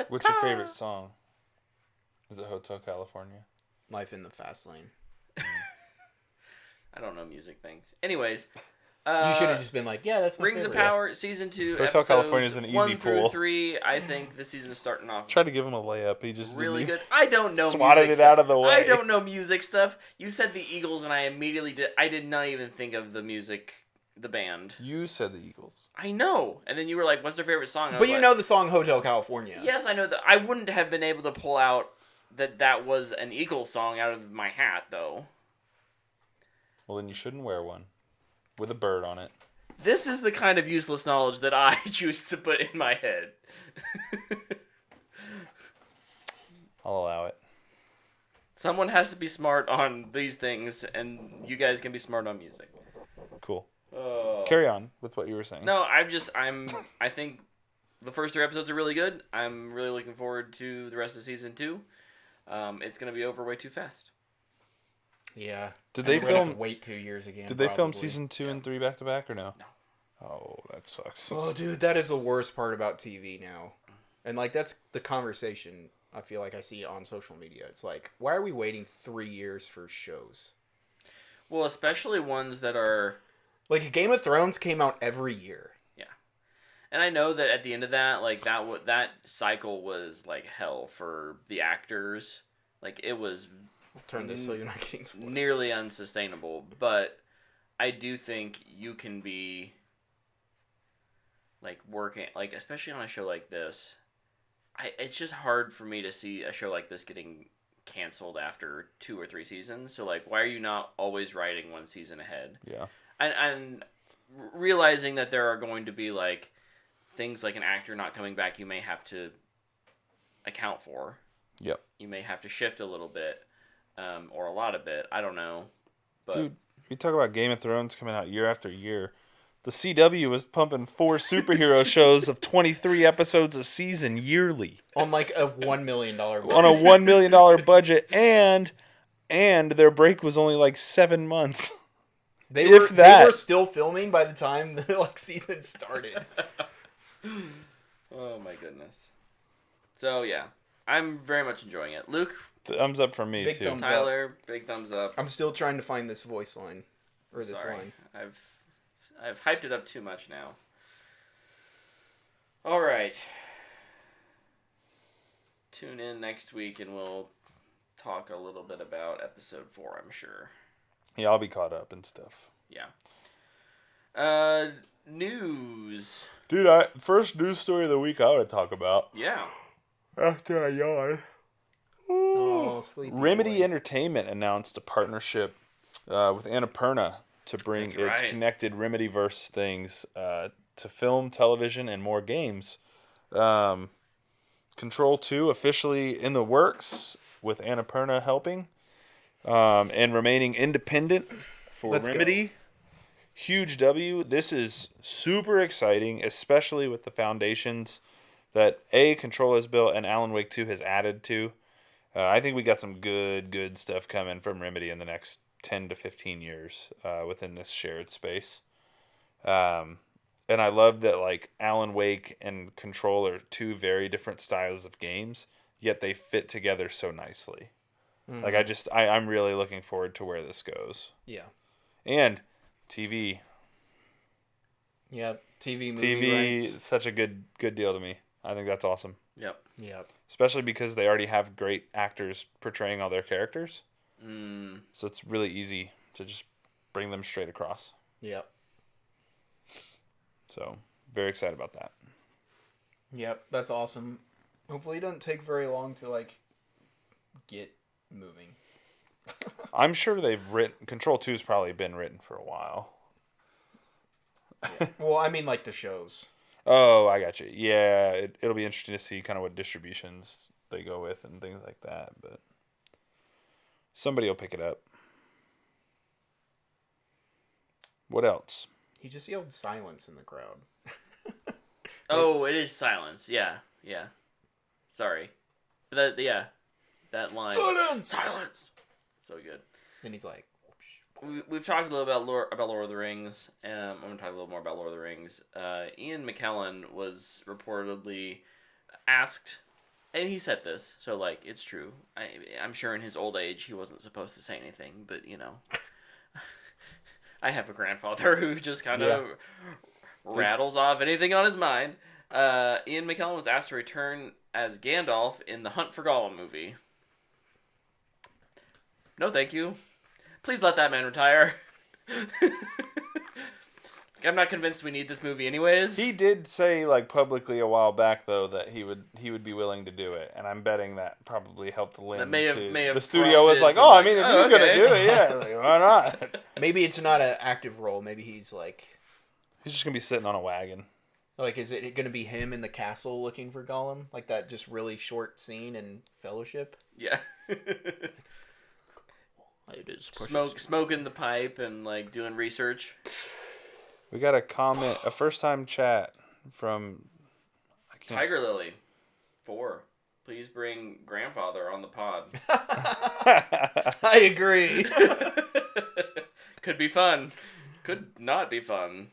What's your favorite song? Is it Hotel California? Life in the Fast Lane. I don't know music things. Anyways, you should have just been like, yeah, that's my Rings favorite. of Power season 2. Hotel episodes California is an easy 1 through pull. 3. I think the season is starting off. Tried to give him a layup. He just really didn't. good. I don't know. Swatted music it out of the way. I don't know music stuff. You said the Eagles, and I immediately did. I did not even think of the music, the band. You said the Eagles. I know, and then you were like, "What's their favorite song?" But you know the song Hotel California. Yes, I know that. I wouldn't have been able to pull out that was an Eagles song out of my hat, though. Well, then you shouldn't wear one with a bird on it. This is the kind of useless knowledge that I choose to put in my head. I'll allow it. Someone has to be smart on these things, and you guys can be smart on music. Cool. Carry on with what you were saying. No, I think the first 3 episodes are really good. I'm really looking forward to the rest of season 2. It's going to be over way too fast. Yeah. Did they we're gonna have film? to wait 2 years again? Did they film probably. season 2 and 3 back to back or no? No. Oh, that sucks. Oh, dude, that is the worst part about TV now. And, like, that's the conversation I feel like I see on social media. It's like, why are we waiting 3 years for shows? Well, especially ones that are... Like, Game of Thrones came out every year. Yeah. And I know that at the end of that, like, that cycle was, like, hell for the actors. Like, it was... I'll turn this so you're not getting spoiled. Nearly unsustainable. But I do think you can be... like working, like especially on a show like this, it's just hard for me to see a show like this getting canceled after 2 or 3 seasons. So like, why are you not always writing 1 season ahead? Yeah. And realizing that there are going to be like things like an actor not coming back, you may have to account for. Yep. You may have to shift a little bit, or a lot of bit. I don't know. But Dude, you talk about Game of Thrones coming out year after year. The CW was pumping 4 superhero shows of 23 episodes a season yearly. On like a $1 million budget. On a $1 million budget, and their break was only like 7 months. They If were that. they were still filming by the time the like season started. oh my goodness. So yeah, I'm very much enjoying it. Luke, Thumbs up from me, Big too. thumbs up. Tyler, big thumbs up. I'm still trying to find this voice line. Or this Sorry. line. I've hyped it up too much now. All right. Tune in next week and we'll talk a little bit about episode 4, I'm sure. Yeah, I'll be caught up and stuff. Yeah. News. Dude, first news story of the week I want to talk about. Yeah. After I yawn. Oh, sleepy Remedy boy. Entertainment announced a partnership with Annapurna to bring That's its right. connected Remedyverse things to film, television, and more games. Control 2 officially in the works with Annapurna helping and remaining independent for Let's Remedy. Huge W. This is super exciting, especially with the foundations that Control has built and Alan Wake 2 has added to. I think we got some good stuff coming from Remedy in the next 10 to 15 years within this shared space. And I love that like Alan Wake and Control are two very different styles of games, yet they fit together so nicely. Like I'm really looking forward to where this goes. Yeah. And TV. Yeah, TV movie TV rights. is such a good deal to me. I think that's awesome. Yep. Especially because they already have great actors portraying all their characters. So it's really easy to just bring them straight across. Yep. So, very excited about that. Yep, that's awesome. Hopefully it doesn't take very long to, like, get moving. I'm sure they've written... Control 2's probably been written for a while. Yeah. Well, I mean, like, the shows. Oh, I got you. Yeah, it'll be interesting to see kind of what distributions they go with and things like that, but somebody will pick it up. What else? He just yelled silence in the crowd. Oh, it is silence. Yeah. Sorry. But that line. Silence! So good. Then he's like... We've talked a little about Lord of the Rings. I'm going to talk a little more about Lord of the Rings. Ian McKellen was reportedly asked, and he said this, so, like, it's true. I'm sure in his old age he wasn't supposed to say anything, but, you know. I have a grandfather who just kind of rattles off anything on his mind. Ian McKellen was asked to return as Gandalf in the Hunt for Gollum movie. No, thank you. Please let that man retire. I'm not convinced we need this movie anyways. He did say like publicly a while back though that he would be willing to do it, and I'm betting that probably helped lend That may have the studio was like, oh, I mean, if you're gonna do it, yeah, like, why not? Maybe it's not an active role. Maybe he's like... He's just gonna be sitting on a wagon. Like, is it going to be him in the castle looking for Gollum? Like that just really short scene in Fellowship? Yeah. It is Smoking the pipe and like doing research. We got a comment, a first time chat from Tiger Lily 4. Please bring grandfather on the pod. I agree. Could be fun. Could not be fun.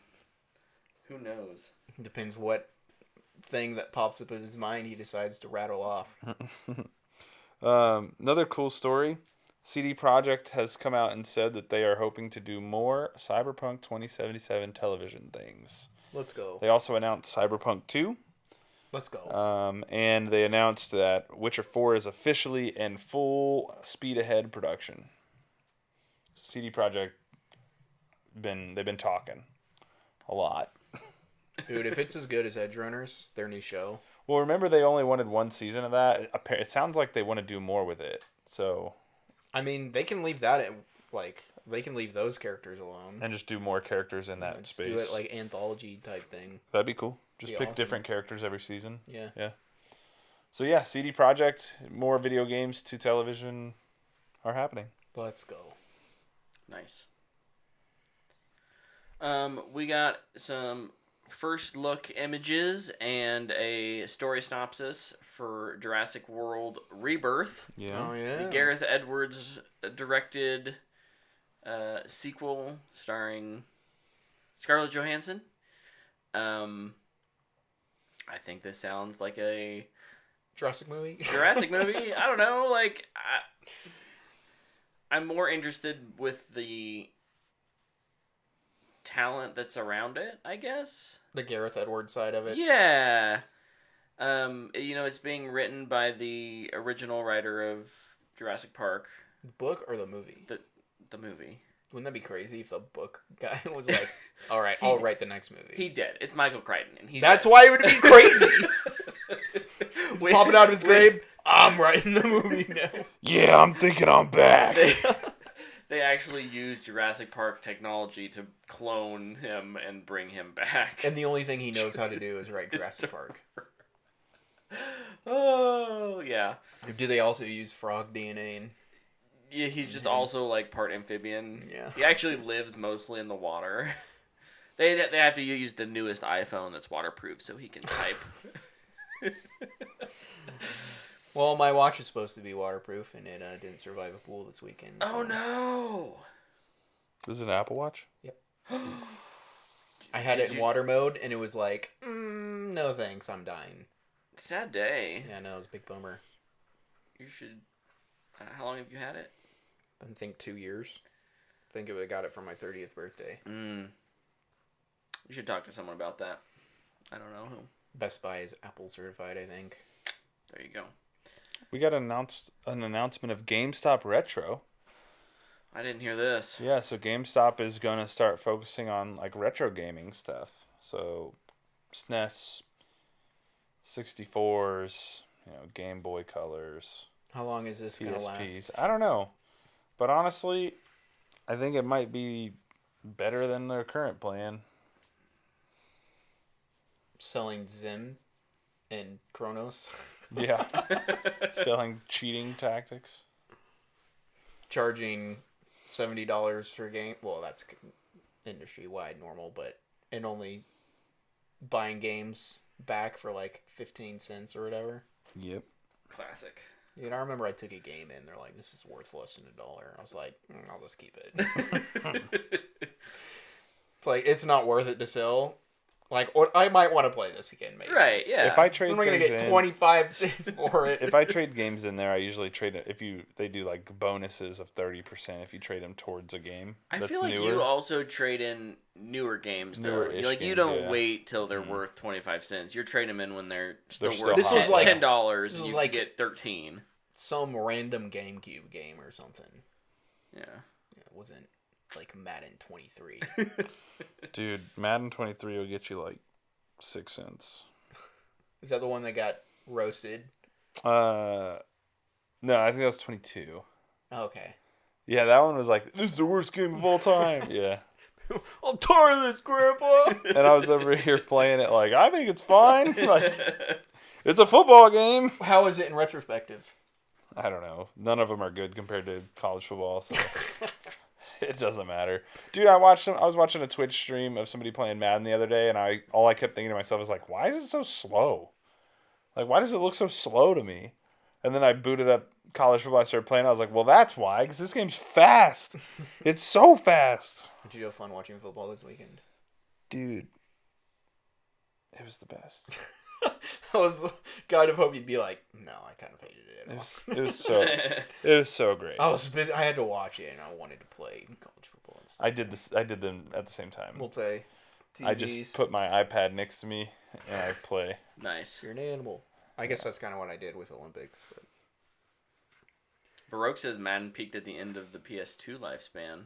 Who knows? Depends what thing that pops up in his mind he decides to rattle off. Another cool story. CD Projekt has come out and said that they are hoping to do more Cyberpunk 2077 television things. Let's go. They also announced Cyberpunk 2. Let's go. And they announced that Witcher 4 is officially in full speed ahead production. CD Projekt they've been talking a lot. Dude, if it's as good as Edge Runners, their new show. Well, remember they only wanted one season of that. It sounds like they want to do more with it. So, I mean, they can leave that they can leave those characters alone and just do more characters in that just space. do it like anthology type thing. That'd be cool. Just Be pick awesome. different characters every season. Yeah. So yeah, CD Projekt, more video games to television are happening. Let's go. Nice. We got some first look images and a story synopsis for Jurassic World Rebirth. Yeah. Oh yeah. The Gareth Edwards directed sequel starring Scarlett Johansson. I think this sounds like a Jurassic movie. Jurassic movie. I don't know. Like, I'm more interested with the talent that's around it, I guess. The Gareth Edwards side of it. Yeah. It's being written by the original writer of Jurassic Park. Book or the movie? The movie. Wouldn't that be crazy if the book guy was like, all right, I'll write the next movie. He did. It's Michael Crichton. And That's why it would be crazy. He's popping out of his grave. I'm writing the movie now. Yeah, I'm thinking I'm back. They actually used Jurassic Park technology to clone him and bring him back. And the only thing he knows how to do is write Jurassic Park. Oh, yeah. Do they also use frog DNA? Yeah, he's just also like part amphibian. Yeah. He actually lives mostly in the water. They have to use the newest iPhone that's waterproof so he can type. Well, my watch was supposed to be waterproof, and it didn't survive a pool this weekend. Oh no! Is it an Apple Watch? Yep. I had it in water mode, and it was like, no thanks, I'm dying. Sad day. Yeah, no, it was a big bummer. You should. How long have you had it? I think 2 years. I think I got it for my 30th birthday. You should talk to someone about that. I don't know who. Best Buy is Apple certified, I think. There you go. We got an announcement of GameStop Retro. I didn't hear this. Yeah, so GameStop is going to start focusing on like retro gaming stuff. So SNES, 64s, Game Boy Colors, How long is this going to last? PSPs. I don't know. But honestly, I think it might be better than their current plan. Selling Zim and Chronos. Yeah. Selling cheating tactics. Charging $70 for a game. Well, that's industry-wide normal, and only buying games back for like 15 cents or whatever. Yep. Classic. I remember I took a game in. They're like, this is worth less than $1. I was like, I'll just keep it. It's like, it's not worth it to sell. Like, I might want to play this again, maybe. Right, yeah. If I trade I'm going to things get in, 25 cents for it. if I trade games in there, I usually trade it. They do like bonuses of 30% if you trade them towards a game. I that's feel like newer. you also trade in newer games, though. Newer-ish Like, you games, don't yeah. wait till they're worth 25 cents. You're trading them in when they're still They're worth still This was like- $10 this and was you like- get 13. Some random GameCube game or something. Yeah. It wasn't like Madden 23. Dude, Madden 23 will get you like 6 cents. Is that the one that got roasted? No, I think that was 22. Okay. Yeah, that one was like, this is the worst game of all time. Yeah. I'm tired of this, Grandpa! And I was over here playing it like, I think it's fine. Like, it's a football game. How is it in retrospective? I don't know. None of them are good compared to college football, so it doesn't matter. Dude, I was watching a Twitch stream of somebody playing Madden the other day, and all I kept thinking to myself was like, why is it so slow? Like, why does it look so slow to me? And then I booted up college football, I started playing, I was like, well, that's why, because this game's fast. It's so fast. Did you have fun watching football this weekend? Dude, it was the best. I was kind of hoping you'd be like, no, I kind of hated it. It was so great. I was busy. I had to watch it, and I wanted to play college football and stuff. I did them at the same time. Multi TVs. I just put my iPad next to me and I play. Nice. You're an animal. I guess that's kind of what I did with Olympics. But Baroque says Madden peaked at the end of the PS2 lifespan.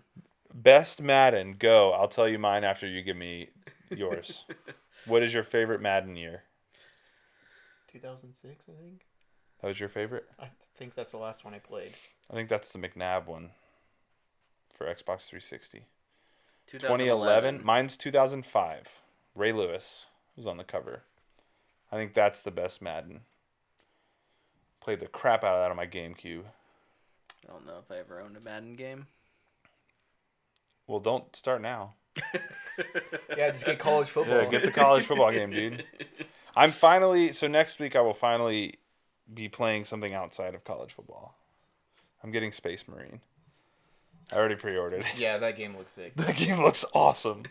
Best Madden, go. I'll tell you mine after you give me yours. What is your favorite Madden year? 2006, I think. That was your favorite? I think that's the last one I played. I think that's the McNabb one for Xbox 360. 2011. Mine's 2005. Ray Lewis was on the cover. I think that's the best Madden. Played the crap out of that on my GameCube. I don't know if I ever owned a Madden game. Well, don't start now. Yeah, just get college football. Yeah, get the college football game, dude. So next week I will finally be playing something outside of college football. I'm getting Space Marine. I already pre-ordered it. Yeah, that game looks sick. That game looks awesome.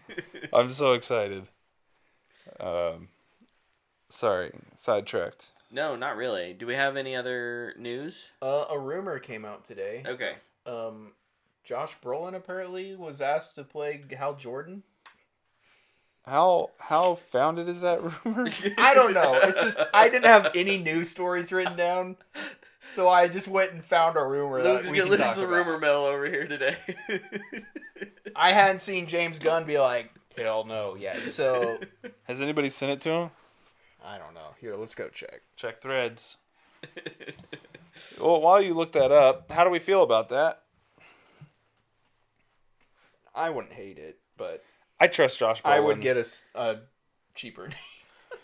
I'm so excited. Sorry, sidetracked. No, not really. Do we have any other news? A rumor came out today. Okay. Josh Brolin apparently was asked to play Hal Jordan. How founded is that rumor? I don't know. It's just I didn't have any news stories written down, so I just went and found a rumor that we can Luke's talk the about. rumor mill over here today. I hadn't seen James Gunn be like, hell no, yet. So Has anybody sent it to him? I don't know. Here, let's go check. Check threads. Well, while you look that up, how do we feel about that? I wouldn't hate it, but I trust Josh Brolin. I would get a cheaper name.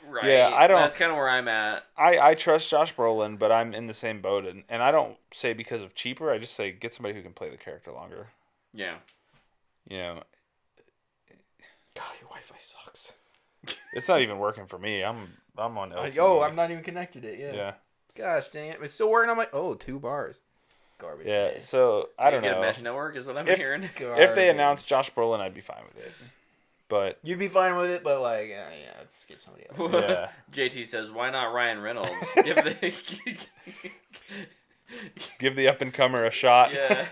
Right. Yeah, I don't. That's kind of where I'm at. I trust Josh Brolin, but I'm in the same boat, and I don't say because of cheaper. I just say get somebody who can play the character longer. Yeah. You know, God, your Wi-Fi sucks. it's not even working for me. I'm on LTE. I'm not even connected it. Yeah. Yeah. Gosh dang it! It's still working on my. 2 bars. Garbage. Yeah. man. So I don't Get a know. Mesh Network is what I'm If- hearing. If they Garbage. announced Josh Brolin, I'd be fine with it. But You'd be fine with it, but like, yeah, let's get somebody else. yeah, JT says, "Why not Ryan Reynolds?" Give the give the up and comer a shot. yeah.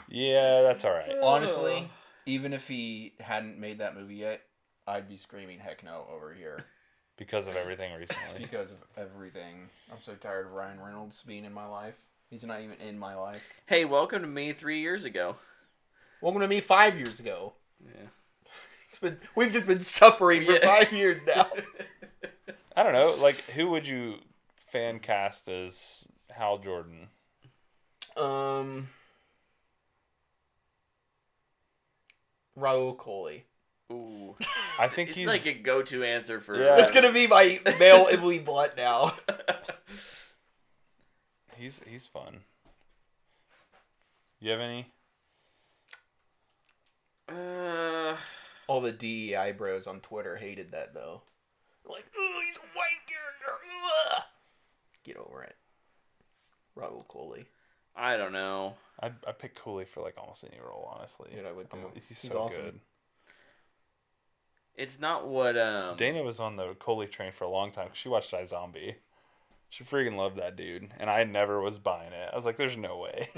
Yeah, that's all right. Honestly, even if he hadn't made that movie yet, I'd be screaming heck no over here. Because of everything It's recently. because of everything. I'm so tired of Ryan Reynolds being in my life. He's not even in my life. Hey, welcome to me 3 years ago. Welcome to me 5 years ago. Yeah. We've just been suffering for Yeah. 5 years now. I don't know. Like, who would you fan cast as Hal Jordan? Raul Coley. Ooh. I think It's he's like a go-to answer for. Yeah. That's gonna be my male Emily Blunt now. he's fun. You have any? All the DEI bros on Twitter hated that though. Like, ugh, he's a white character. Ugh. Get over it. Raul Coley. I don't know. I pick Cooley for like almost any role, honestly. Yeah, I would too. He's He's so awesome. good. It's not what Dana was on the Coley train for a long time. She watched iZombie. She freaking loved that dude, and I never was buying it. I was like, "There's no way."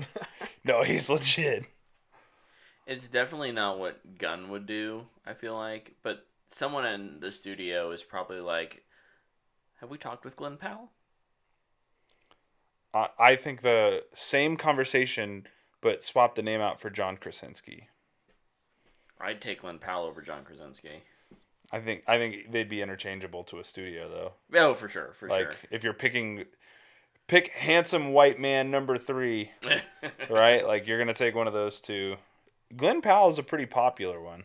No, he's legit. It's definitely not what Gunn would do, I feel like. But someone in the studio is probably like, have we talked with Glenn Powell? I think the same conversation, but swap the name out for John Krasinski. I'd take Glenn Powell over John Krasinski. I think they'd be interchangeable to a studio though. Oh, for sure, for Like if you're pick handsome white man number 3, sure. right? Like you're gonna take one of those two. Glenn Powell is a pretty popular one.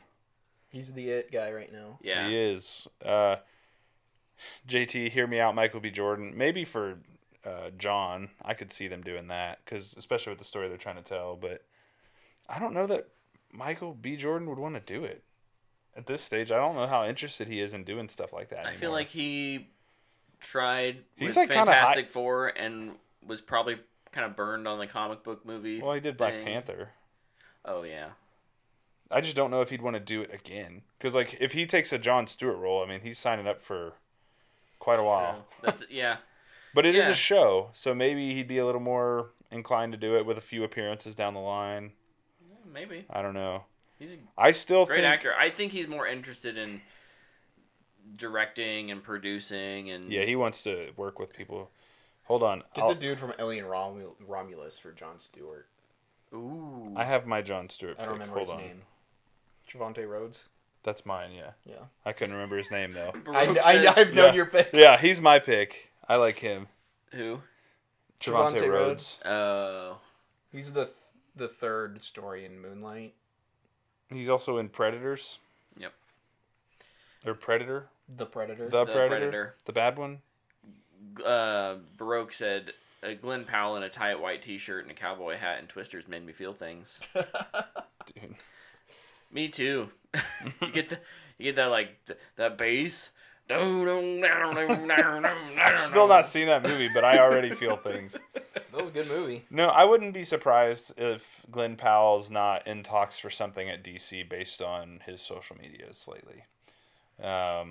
He's the it guy right now. Yeah. He is. JT, hear me out. Michael B. Jordan, maybe for John, I could see them doing that because especially with the story they're trying to tell. But I don't know that Michael B. Jordan would want to do it at this stage. I don't know how interested he is in doing stuff like that. I Anymore. feel like he tried He's with like kinda Fantastic Four and was probably kind of burned on the comic book movie. Well, he did Black thing. Panther. Oh yeah. I just don't know if he'd want to do it again. Because, like, if he takes a Jon Stewart role, I mean, he's signing up for quite a while. True. That's yeah. But it is Yeah. a show, so maybe he'd be a little more inclined to do it with a few appearances down the line. Maybe I don't know. he's a I still great think... actor. I think he's more interested in directing and producing and Yeah, he wants to work with people. Hold on. Get the dude from Alien Romulus for Jon Stewart. Ooh. I have my Jon Stewart I pick. don't remember Hold his on. name. Trevante Rhodes. That's mine, yeah. Yeah. I couldn't remember his name, though. Baruch says- I've known Yeah. your pick. Yeah, he's my pick. I like him. Who? Trevante Trevante Rhodes. Oh. He's the third story in Moonlight. He's also in Predators. Yep. Or Predator. The Predator. The Predator. Predator. The bad one. Baroque said, Glenn Powell in a tight white t-shirt and a cowboy hat and twisters made me feel things. Dude. Me too. you get that like that bass. I've I've still not seen that movie, but I already feel things. That was a good movie. No, I wouldn't be surprised if Glenn Powell's not in talks for something at DC based on his social medias lately. I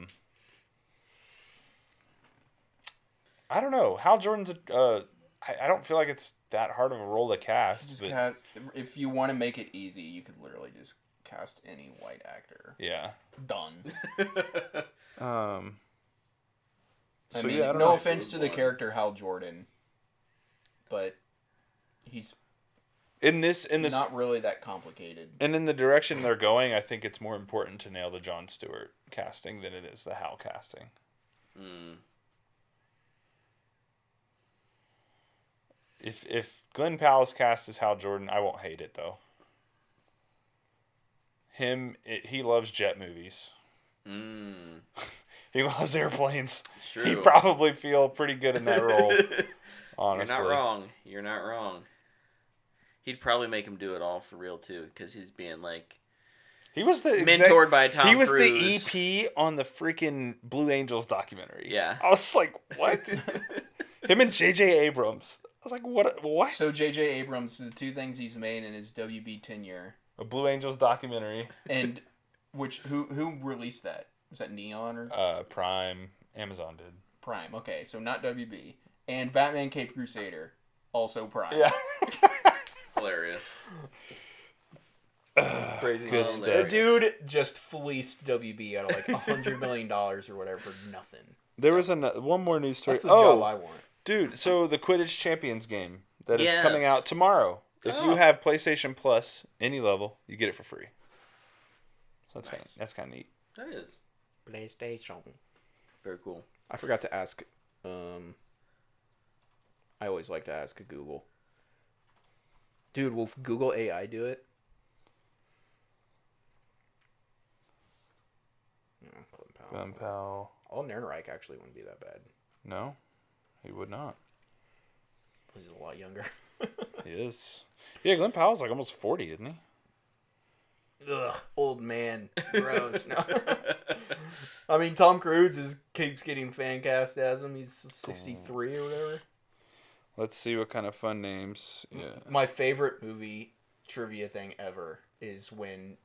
don't know. Hal Jordan's I don't feel like it's that hard of a role to cast. Just But cast, if you want to make it easy, you could literally just cast any white actor. yeah. Done. I I So, mean, yeah, I don't no know. offense to the character Hal Jordan, but he's In this not really that complicated. and in the direction they're going, I think it's more important to nail the Jon Stewart casting than it is the Hal casting. If Glenn Powell's cast as Hal Jordan, I won't hate it though. He loves jet movies. He loves airplanes. It's true. He'd probably feel pretty good in that role. Honestly. You're not wrong. You're not wrong. He'd probably make him do it all for real too, because he's being like He was the mentored by Tom He was Cruise. the EP on the freaking Blue Angels documentary. Yeah. I was like, what? Him and J.J. Abrams. I was like, what? What? So J.J. Abrams, the two things he's made in his WB tenure, A Blue Angels documentary. and who released that? Was that Neon or Prime. Amazon did. Prime? Okay, so not WB. And Batman Cape Crusader, also Prime. Yeah. Hilarious. Crazy. Good stuff. The dude just fleeced WB out of like $100 million or whatever for nothing. There was one more news story. That's the job I want. Dude, so the Quidditch Champions game that is Yes. coming out tomorrow. If Oh. you have PlayStation Plus, any level, you get it for free. So Nice. that's kind of neat. That is PlayStation. very cool. I forgot to ask. I always like to ask Google. Dude, will Google AI do it? Glen Powell. Alden Ehrenreich actually wouldn't be that bad. No, he would not. He's a lot younger. He is. Yeah, Glen Powell's like almost 40, isn't he? Ugh, old man. Gross. No. I mean, Tom Cruise keeps getting fan cast as him. He's 63 or whatever. Let's see what kind of fun names. Yeah. My favorite movie trivia thing ever is when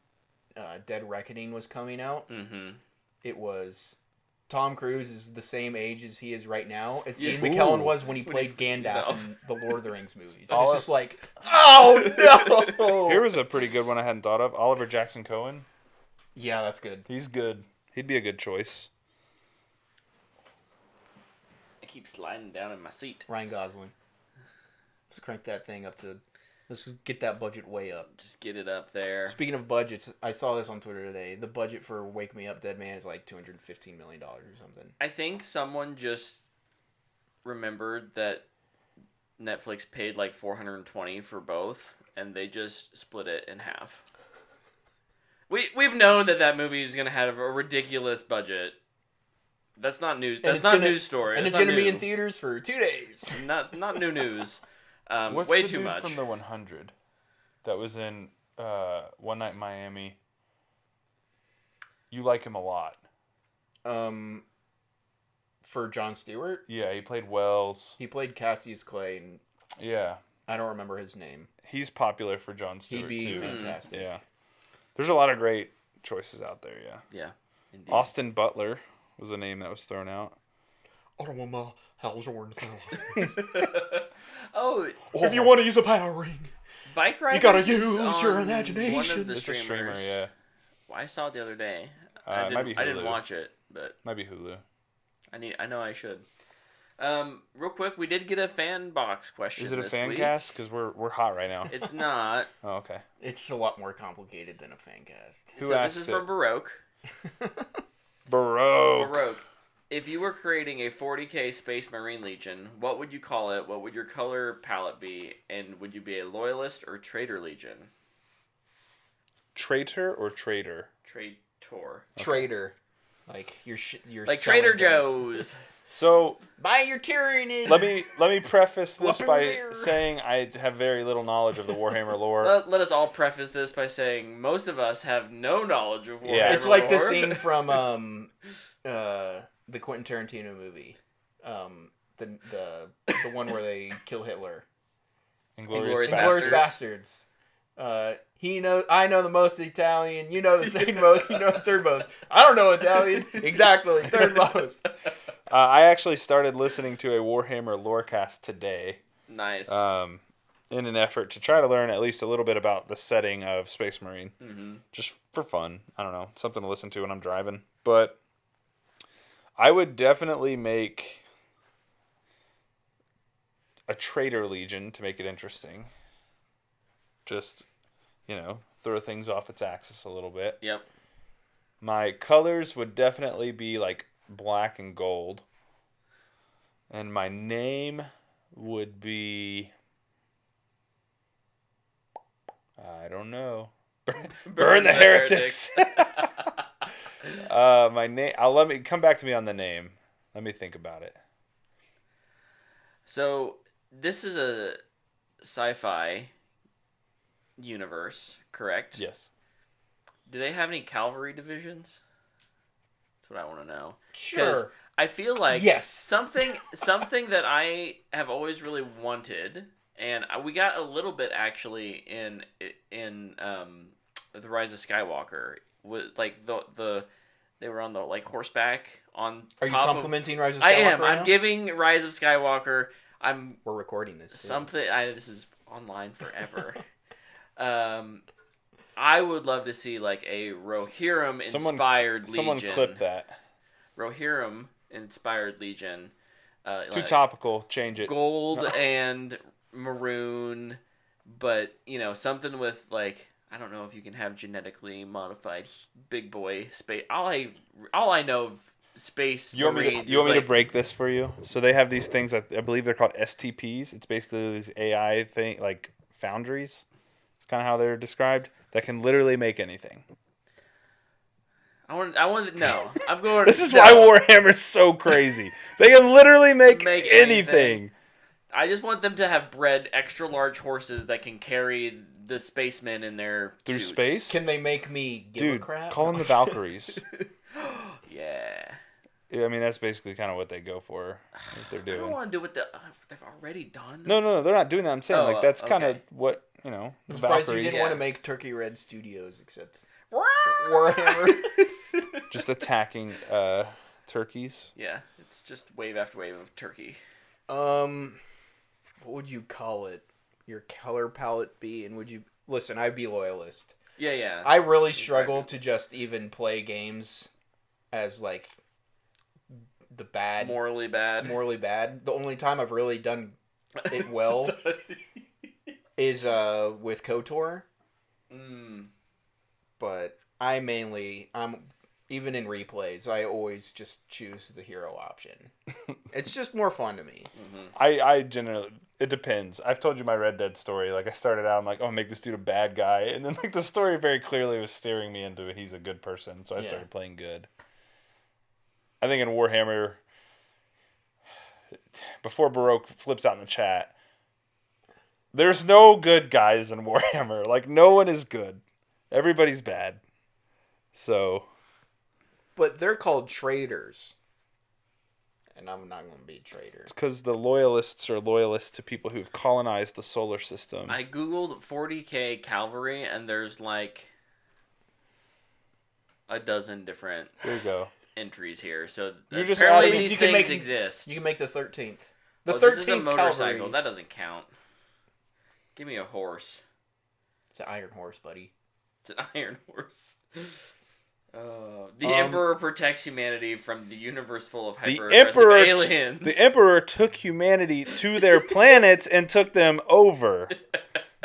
Dead Reckoning was coming out. Mm-hmm. It was Tom Cruise is the same age as he is right now as Yeah. Ian McKellen Ooh. was when he played Gandalf No. in the Lord of the Rings movies. And it's Oliver- just like, oh no! Here was a pretty good one I hadn't thought of. Oliver Jackson Cohen. Yeah, that's good. He's good. He'd be a good choice. I keep sliding down in my seat. Ryan Gosling. Let's crank that thing up to. Let's get that budget way up. Just get it up there. Speaking of budgets, I saw this on Twitter today. The budget for Wake Me Up Dead Man is like $215 million or something. I think someone just remembered that Netflix paid like $420 for both, and they just split it in half. We've known that movie is gonna have a ridiculous budget. That's not news. That's not news story. And That's it's not going to be new. in theaters for 2 days. Not new news. What's Way the too dude much. from the 100 that was in One Night in Miami? You like him a lot. For Jon Stewart, Yeah, he played Wells. he played Cassius Clay, and Yeah, I don't remember his name. he's popular for Jon He'd Stewart be too. fantastic. Yeah, there's a lot of great choices out there. Yeah, Yeah. Indeed. Austin Butler was a name that was thrown out. I don't want my house horn sound. Oh, If you want to use a power ring, Bike Riders. gotta is use your on imagination. One of the It's a streamer. streamers. Yeah, Well, I saw it the other day. It might be I didn't Hulu. watch it, but might be Hulu. I know I should. Real quick, we did get a fan box question. Is it a this fan week. cast? Because we're hot right now. It's not. Oh, okay. it's a lot more complicated than a fan cast. Who So asked this is it? from Baroque. Baroque. Baroque. If you were creating a 40k Space Marine Legion, what would you call it? What would your color palette be? And would you be a Loyalist or Traitor Legion? Traitor or traitor? Traitor. Trader, like you're Like selling Trader things. Joe's. So Buy your Tyranid. let me preface this Look by there. saying I have very little knowledge of the Warhammer lore. Let us all preface this by saying most of us have no knowledge of Warhammer Yeah. It's like the lore. scene from the Quentin Tarantino movie, the one where they kill Hitler. Inglourious Inglourious Bastards. I know the most Italian. You know the second most. You know the third most. I don't know Italian. Exactly, third most. I actually started listening to a Warhammer lorecast today, Nice. in an effort to try to learn at least a little bit about the setting of Space Marine, just for fun. I don't know, something to listen to when I'm driving. But I would definitely make a Traitor Legion to make it interesting. Just, throw things off its axis a little bit. Yep. My colors would definitely be like black and gold. And my name would be, I don't know. Burn the Heretics. My name. Let me come back to me on the name. Let me think about it. So this is a sci-fi universe, correct? Yes. Do they have any cavalry divisions? That's what I want to know. 'Cause Sure. I feel like Yes. something that I have always really wanted, and we got a little bit actually in the Rise of Skywalker. With like the they were on the like horseback on. Are you top complimenting Rise of I Skywalker? am. right I'm now? giving Rise of Skywalker. We're recording this. Too. Something. This is online forever. I would love to see like a Rohirrim inspired Legion. Someone clip that. Rohirrim inspired Legion. Too like topical. Change it. Gold and maroon, but something with like I don't know if you can have genetically modified big boy space. All I know of space You want me to break this for you? So they have these things that I believe they're called STPs. It's basically these AI thing like foundries. It's kind of how they're described. That can literally make anything. I want to know. I'm going. This is why Warhammer's so crazy. They can literally make anything. I just want them to have bred extra large horses that can carry the spacemen in their Through suits. space? Can they make me give a Dude, crap? call them the Valkyries. Yeah. Yeah, I mean, that's basically kind of what they go for. What they're I don't doing. want to do what they've already done. No, they're not doing that. I'm saying, Oh, like, that's kind of okay. what, the I'm surprised you Valkyries. didn't Yeah. want to make Turkey Red Studios, except Warhammer. Just attacking turkeys. Yeah, it's just wave after wave of turkey. What would you call it? Your color palette be? And would you listen? I'd be loyalist. Yeah. I really struggle to just even play games as like the bad, Morally bad. morally bad. The only time I've really done it well is with KOTOR. But I'm even in replays, I always just choose the hero option. It's just more fun to me. I generally, it depends. I've told you my Red Dead story. Like, I started out, I'm like, oh, make this dude a bad guy. And then, like, the story very clearly was steering me into he's a good person. So I started playing good. I think in Warhammer, before Baroque flips out in the chat, there's no good guys in Warhammer. Like, no one is good. Everybody's bad. So... But they're called traitors. And I'm not going to be a traitor. It's because the loyalists are loyalists to people who've colonized the solar system. I googled 40k cavalry, and there's like a dozen different There you go. entries here. So You're just apparently adding- these You can things make- exist. You can make the 13th. The 13th This is a motorcycle. cavalry. That doesn't count. Give me a horse. It's an iron horse, buddy. It's an iron horse. The Emperor protects humanity from the universe full of hyper-aggressive aliens. The Emperor took humanity to their planets and took them over.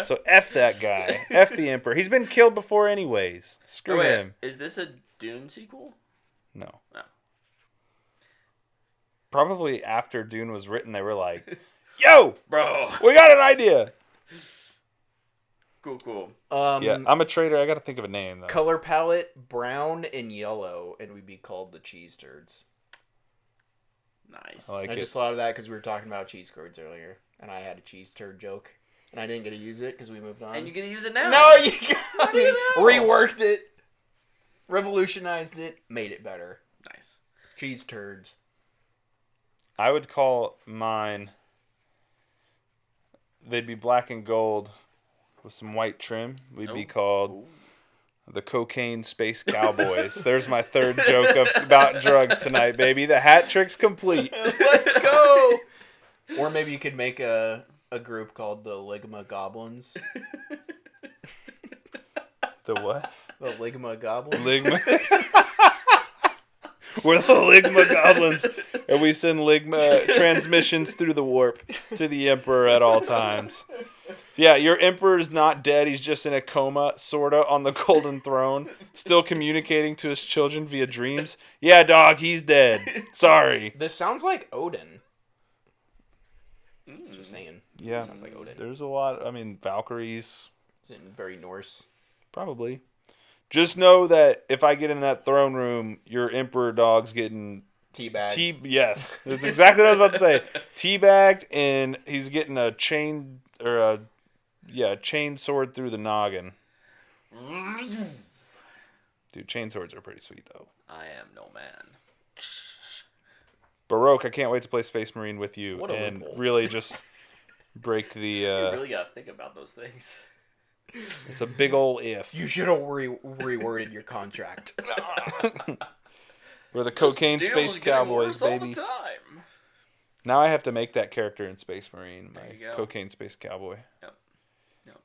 So F that guy. F the Emperor. He's been killed before anyways. Screw Oh, wait, him. is this a Dune sequel? No. No. Probably after Dune was written, they were like, yo, Bro. we got an idea. Cool. Yeah, I'm a traitor. I got to think of a name, though. Color palette, brown and yellow, and we'd be called the cheese turds. Nice. I like I it. just thought of that because we were talking about cheese curds earlier, and I had a cheese turd joke, and I didn't get to use it because we moved on. And you get to use it now. No, you got How do you me. know? Reworked it, revolutionized it, made it better. Nice. Cheese turds. I would call mine, they'd be black and gold with some white trim. We'd be called the Cocaine Space Cowboys. There's my third joke about drugs tonight, baby. The hat trick's complete. Let's go. Or maybe you could make a group called the Ligma Goblins. The what? The Ligma Goblins. Ligma. We're the Ligma Goblins. And we send Ligma transmissions through the warp to the Emperor at all times. Yeah, your Emperor's not dead. He's just in a coma, sorta, on the Golden Throne. Still communicating to his children via dreams. Yeah, dog, he's dead. Sorry. This sounds like Odin. Just saying. Yeah. Sounds like Odin. There's a lot. I mean, Valkyries, It's in very Norse. probably. Just know that if I get in that throne room, your emperor dog's getting Teabag. Yes, that's exactly what I was about to say. Teabagged, and he's getting a chain chain sword through the noggin. Dude, chain swords are pretty sweet though. I am no man. Baroque, I can't wait to play Space Marine with you What a and loophole. really just break the. You really gotta think about those things. It's a big ol' if. You should have reworded your contract. We're the cocaine This space deal's getting cowboys, worse all the baby. time. Now I have to make that character in Space Marine, There my you go. cocaine space cowboy. Yep. Yep.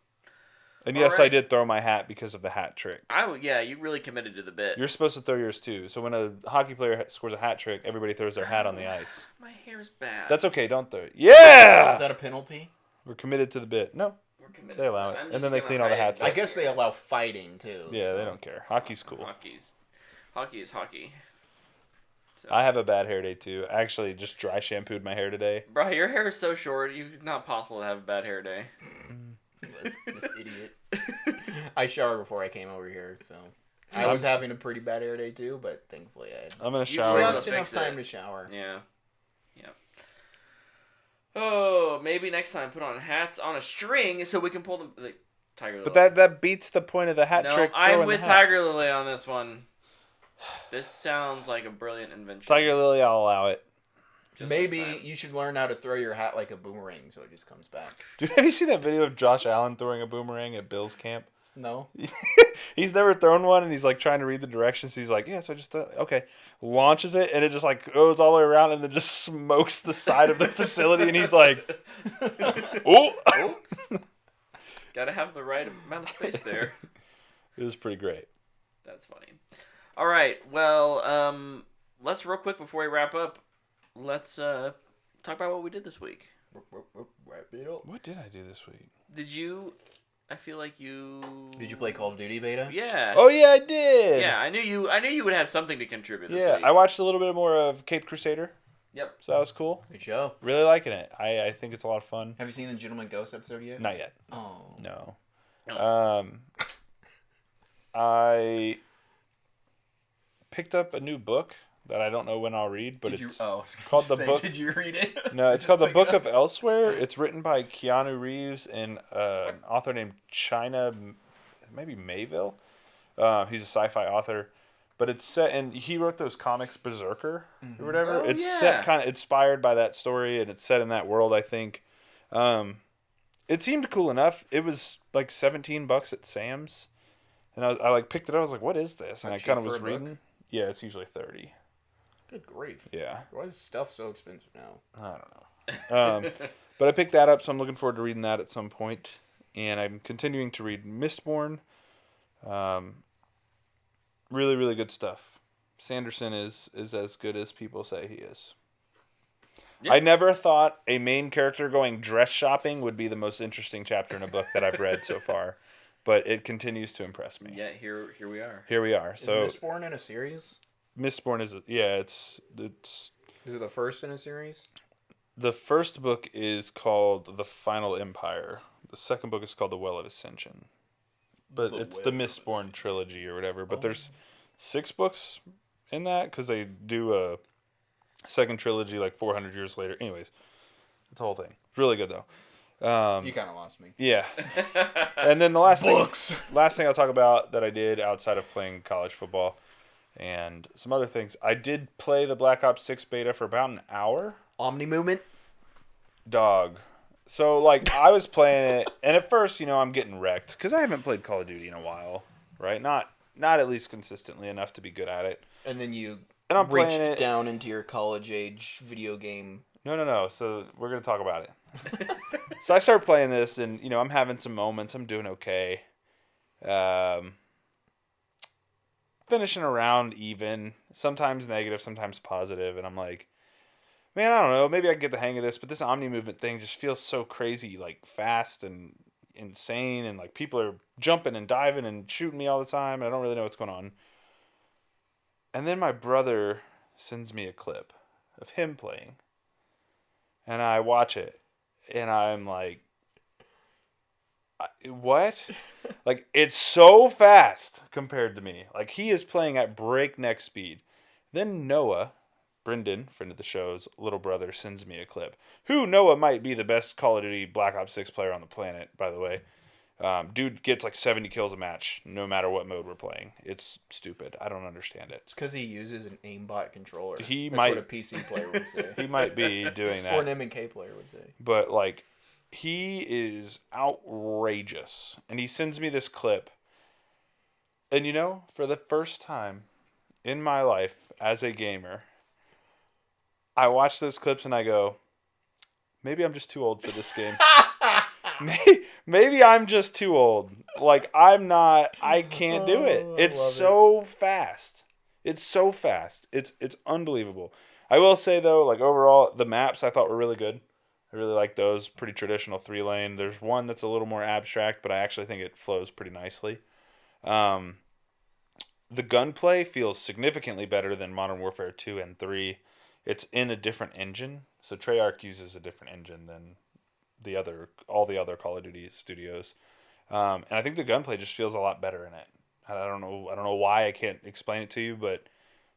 And All yes, I right. did throw my hat because of the hat trick. Yeah, you really committed to the bit. You're supposed to throw yours too. So when a hockey player scores a hat trick, everybody throws their hat on the ice. My hair's bad. That's okay. Don't throw it. Yeah! Is that a penalty? We're committed to the bit. No. We're committed. They allow to it. I'm And just then they gonna clean all the hide hats I up. guess they allow fighting too. Yeah, so. they don't care. Hockey's cool. Hockey is hockey. So. I have a bad hair day too. I actually just dry shampooed my hair today. Bro, your hair is so short. It's not possible to have a bad hair day. This idiot. I showered before I came over here, so I was having a pretty bad hair day too. But thankfully, I had I'm gonna You shower. will just enough fix time it. to shower. Yeah. Yep. Oh, maybe next time put on hats on a string so we can pull the Tiger Lily. But that beats the point of the hat No, trick. I'm throwing with the hat. Tiger Lily on this one. This sounds like a brilliant invention. Tiger Lily, I'll allow it. Just Maybe this time. you should learn how to throw your hat like a boomerang, so it just comes back. Dude, have you seen that video of Josh Allen throwing a boomerang at Bill's camp? No. He's never thrown one, and he's like trying to read the directions. He's like, "Yeah, so just okay." Launches it, and it just like goes all the way around, and then just smokes the side of the facility. And he's like, "Oh!" Oops. Gotta have the right amount of space there. It was pretty great. That's funny. All right. Well, let's real quick before we wrap up. Let's talk about what we did this week. Wrap it up. What did I do this week? Did you? I feel like you. Did you play Call of Duty beta? Yeah. Oh yeah, I did. Yeah, I knew you would have something to contribute this Yeah, week. I watched a little bit more of Cape Crusader, Yep. so that was cool. Good show. Really liking it. I think it's a lot of fun. Have you seen the Gentleman Ghost episode yet? Not yet. Oh. No. Oh. I picked up a new book that I don't know when I'll read, but Did you? it's Oh, called The Book- Did you read it? no, it's called The Book of Elsewhere. It's written by Keanu Reeves and an author named China, maybe Mayville. He's a sci-fi author, but it's set and he wrote those comics Berserker or whatever. Oh, it's yeah. set kind of inspired by that story, and it's set in that world. I think. It seemed cool enough. It was like $17 at Sam's, and I like picked it up. I was like, "What is this?" And Not I kind of cheap was for a book? reading. Yeah, it's usually 30. Good grief. Yeah, Why is stuff so expensive now? I don't know. But I picked that up, so I'm looking forward to reading that at some point. And I'm continuing to read Mistborn. Really, really good stuff. Sanderson is as good as people say he is. Yeah. I never thought a main character going dress shopping would be the most interesting chapter in a book that I've read so far, but it continues to impress me. Yeah, here we are. Here we are. So Is Mistborn in a series? Mistborn is it's Is it the first in a series? the first book is called The Final Empire. The second book is called The Well of Ascension. But it's the Mistborn trilogy or whatever. But there's 6 books in that because they do a second trilogy like 400 years later. Anyways, it's the whole thing. It's really good though. You kind of lost me. Yeah. And then the last thing I'll talk about that I did outside of playing college football and some other things. I did play the Black Ops 6 beta for about an hour. Omni movement. Dog. So, like, I was playing it, and at first, I'm getting wrecked, because I haven't played Call of Duty in a while, right? Not at least consistently enough to be good at it. And then you And I'm reached playing it. down into your college age video game. No. So, we're going to talk about it. So, I started playing this, and, I'm having some moments. I'm doing okay. Finishing around even. Sometimes negative, sometimes positive, and I'm like, man, I don't know. Maybe I can get the hang of this, but this Omni movement thing just feels so crazy, like fast and insane, and like people are jumping and diving and shooting me all the time, and I don't really know what's going on. And then my brother sends me a clip of him playing, and I watch it, and I'm like, what? Like, it's so fast compared to me. Like, he is playing at breakneck speed. Then Noah, Brendan, friend of the show's little brother, sends me a clip. Who Noah might be the best Call of Duty Black Ops 6 player on the planet, by the way. Dude gets like 70 kills a match, no matter what mode we're playing. It's stupid. I don't understand it. It's because he uses an aimbot controller. That's might- what a PC player would say. He might be doing that. Or an M&K player would say. But like, he is outrageous, and he sends me this clip. And you know, for the first time in my life as a gamer, I watch those clips and I go, maybe I'm just too old for this game. Maybe I'm just too old. Like, I can't do it. It's so fast. It's so fast. It's unbelievable. I will say though, like, overall, the maps I thought were really good. I really like those. Pretty traditional 3-lane. There's one that's a little more abstract, but I actually think it flows pretty nicely. The gunplay feels significantly better than Modern Warfare 2 and 3. It's in a different engine. So Treyarch uses a different engine than all the other Call of Duty studios. And I think the gunplay just feels a lot better in it. I don't know why. I can't explain it to you, but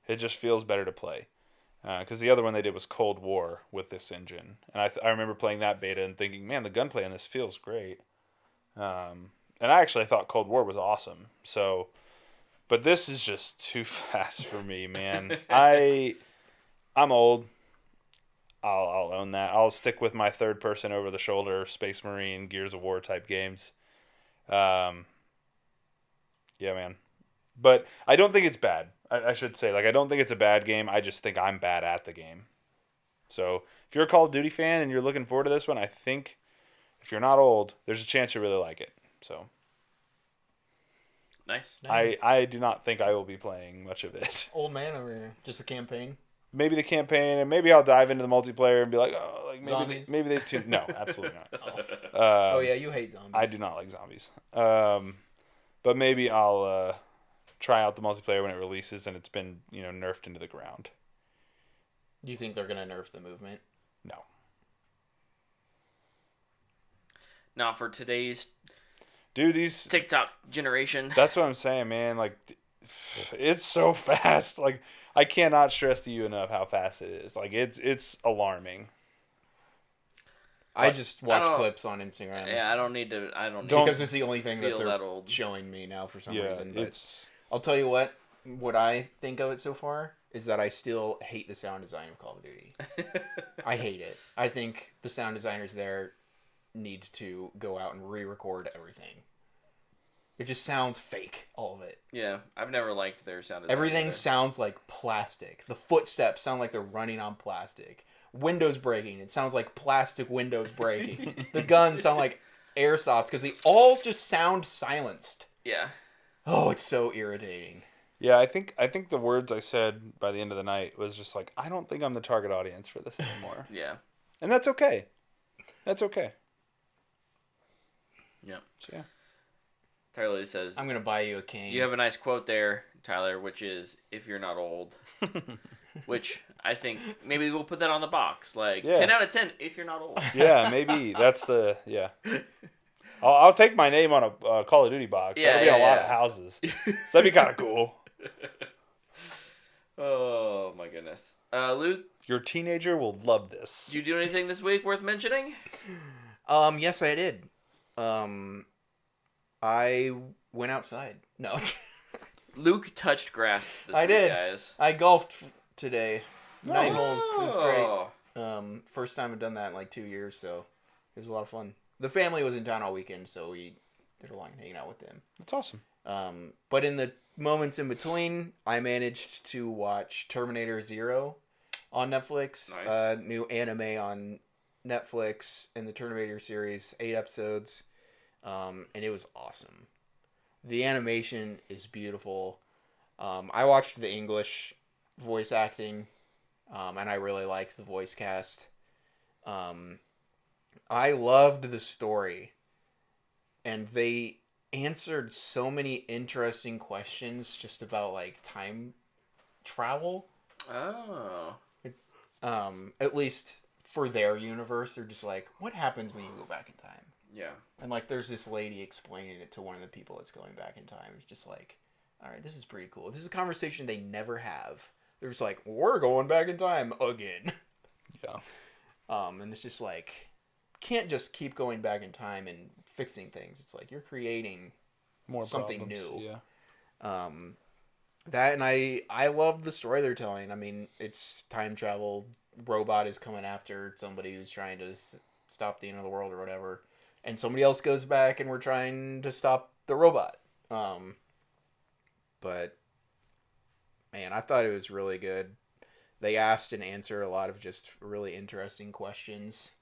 it just feels better to play. Because the other one they did was Cold War with this engine. And I remember playing that beta and thinking, man, the gunplay in this feels great. And I actually thought Cold War was awesome. So, but this is just too fast for me, man. I'm old. I'll own that. I'll stick with my third person over the shoulder Space Marine, Gears of War type games. Yeah, man. But I don't think it's bad. I should say, like, I don't think it's a bad game. I just think I'm bad at the game. So if you're a Call of Duty fan and you're looking forward to this one, I think if you're not old, there's a chance you really like it. So Nice. I do not think I will be playing much of it. Old man over here. Just a campaign. Maybe the campaign, and maybe I'll dive into the multiplayer and be like, oh, like Zombies? maybe they too. No, absolutely not. Oh yeah, you hate zombies. I do not like zombies. But maybe I'll try out the multiplayer when it releases and it's been nerfed into the ground. Do you think they're gonna nerf the movement? No. Not for today's Dude, these TikTok generation. That's what I'm saying, man. Like, it's so fast. Like, I cannot stress to you enough how fast it is. Like, it's alarming. I just watch don't- clips on Instagram. Yeah, I don't need to. Because it's the only thing that feel they're that old. showing me now for some Yeah, reason. But it's I'll tell you what I think of it so far is that I still hate the sound design of Call of Duty. I hate it. I think the sound designers there need to go out and re-record everything. It just sounds fake, all of it. Yeah, I've never liked their sound design Everything either. sounds like plastic. The footsteps sound like they're running on plastic. Windows breaking. It sounds like plastic windows breaking. The guns sound like airsoft because they all just sound silenced. Yeah. Oh, it's so irritating. Yeah, I think the words I said by the end of the night was just like, I don't think I'm the target audience for this anymore. Yeah. And that's okay. That's okay. Yeah. So, yeah. Tyler says, I'm going to buy you a cane. you have a nice quote there, Tyler, which is, if you're not old. Which I think maybe we'll put that on the box. Like, Yeah. 10 out of 10 if you're not old. Yeah, maybe that's the I'll take my name on a Call of Duty box. Yeah, That'll be in a yeah, lot yeah. of houses. So that'd be kind of cool. Oh, my goodness. Luke, Your teenager will love this. did you do anything this week worth mentioning? Yes, I did. I went outside. No. Luke touched grass this I week, did. guys. I golfed today. 9 Nice. holes. It was great. Oh. First time I've done that in like 2 years, so it was a lot of fun. The family was in town all weekend, so we did a lot of hanging out with them. That's awesome. But in the moments in between, I managed to watch Terminator Zero on Netflix. Nice. New anime on Netflix in the Terminator series, 8 episodes, and it was awesome. The animation is beautiful. I watched the English voice acting, and I really liked the voice cast. I loved the story, and they answered so many interesting questions just about like time travel. Oh. At least for their universe, they're just like, what happens when you go back in time? Yeah. And like, there's this lady explaining it to one of the people that's going back in time. It's just like, all right, this is pretty cool. This is a conversation they never have. They're just like, we're going back in time again. Yeah. And it's just like, can't just keep going back in time and fixing things. It's like you're creating More something problems, new. Yeah. That, and I love the story they're telling. I mean, it's time travel. Robot is coming after somebody who's trying to stop the end of the world or whatever, and somebody else goes back and we're trying to stop the robot. But man, I thought it was really good. They asked and answered a lot of just really interesting questions.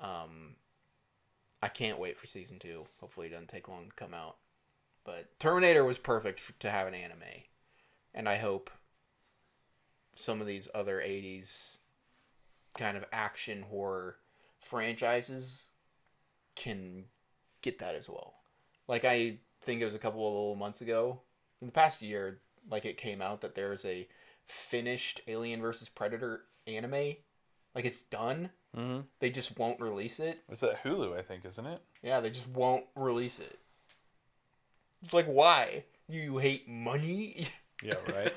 I can't wait for season 2. Hopefully it doesn't take long to come out. But Terminator was perfect to have an anime. And I hope some of these other 80s kind of action horror franchises can get that as well. Like, I think it was a couple of months ago, in the past year, like, it came out that there's a finished Alien vs. Predator anime. Like, it's done. Mm-hmm. They just won't release it. It's at Hulu, I think, isn't it? Yeah, they just won't release it. It's like, why? You hate money? Yeah, right.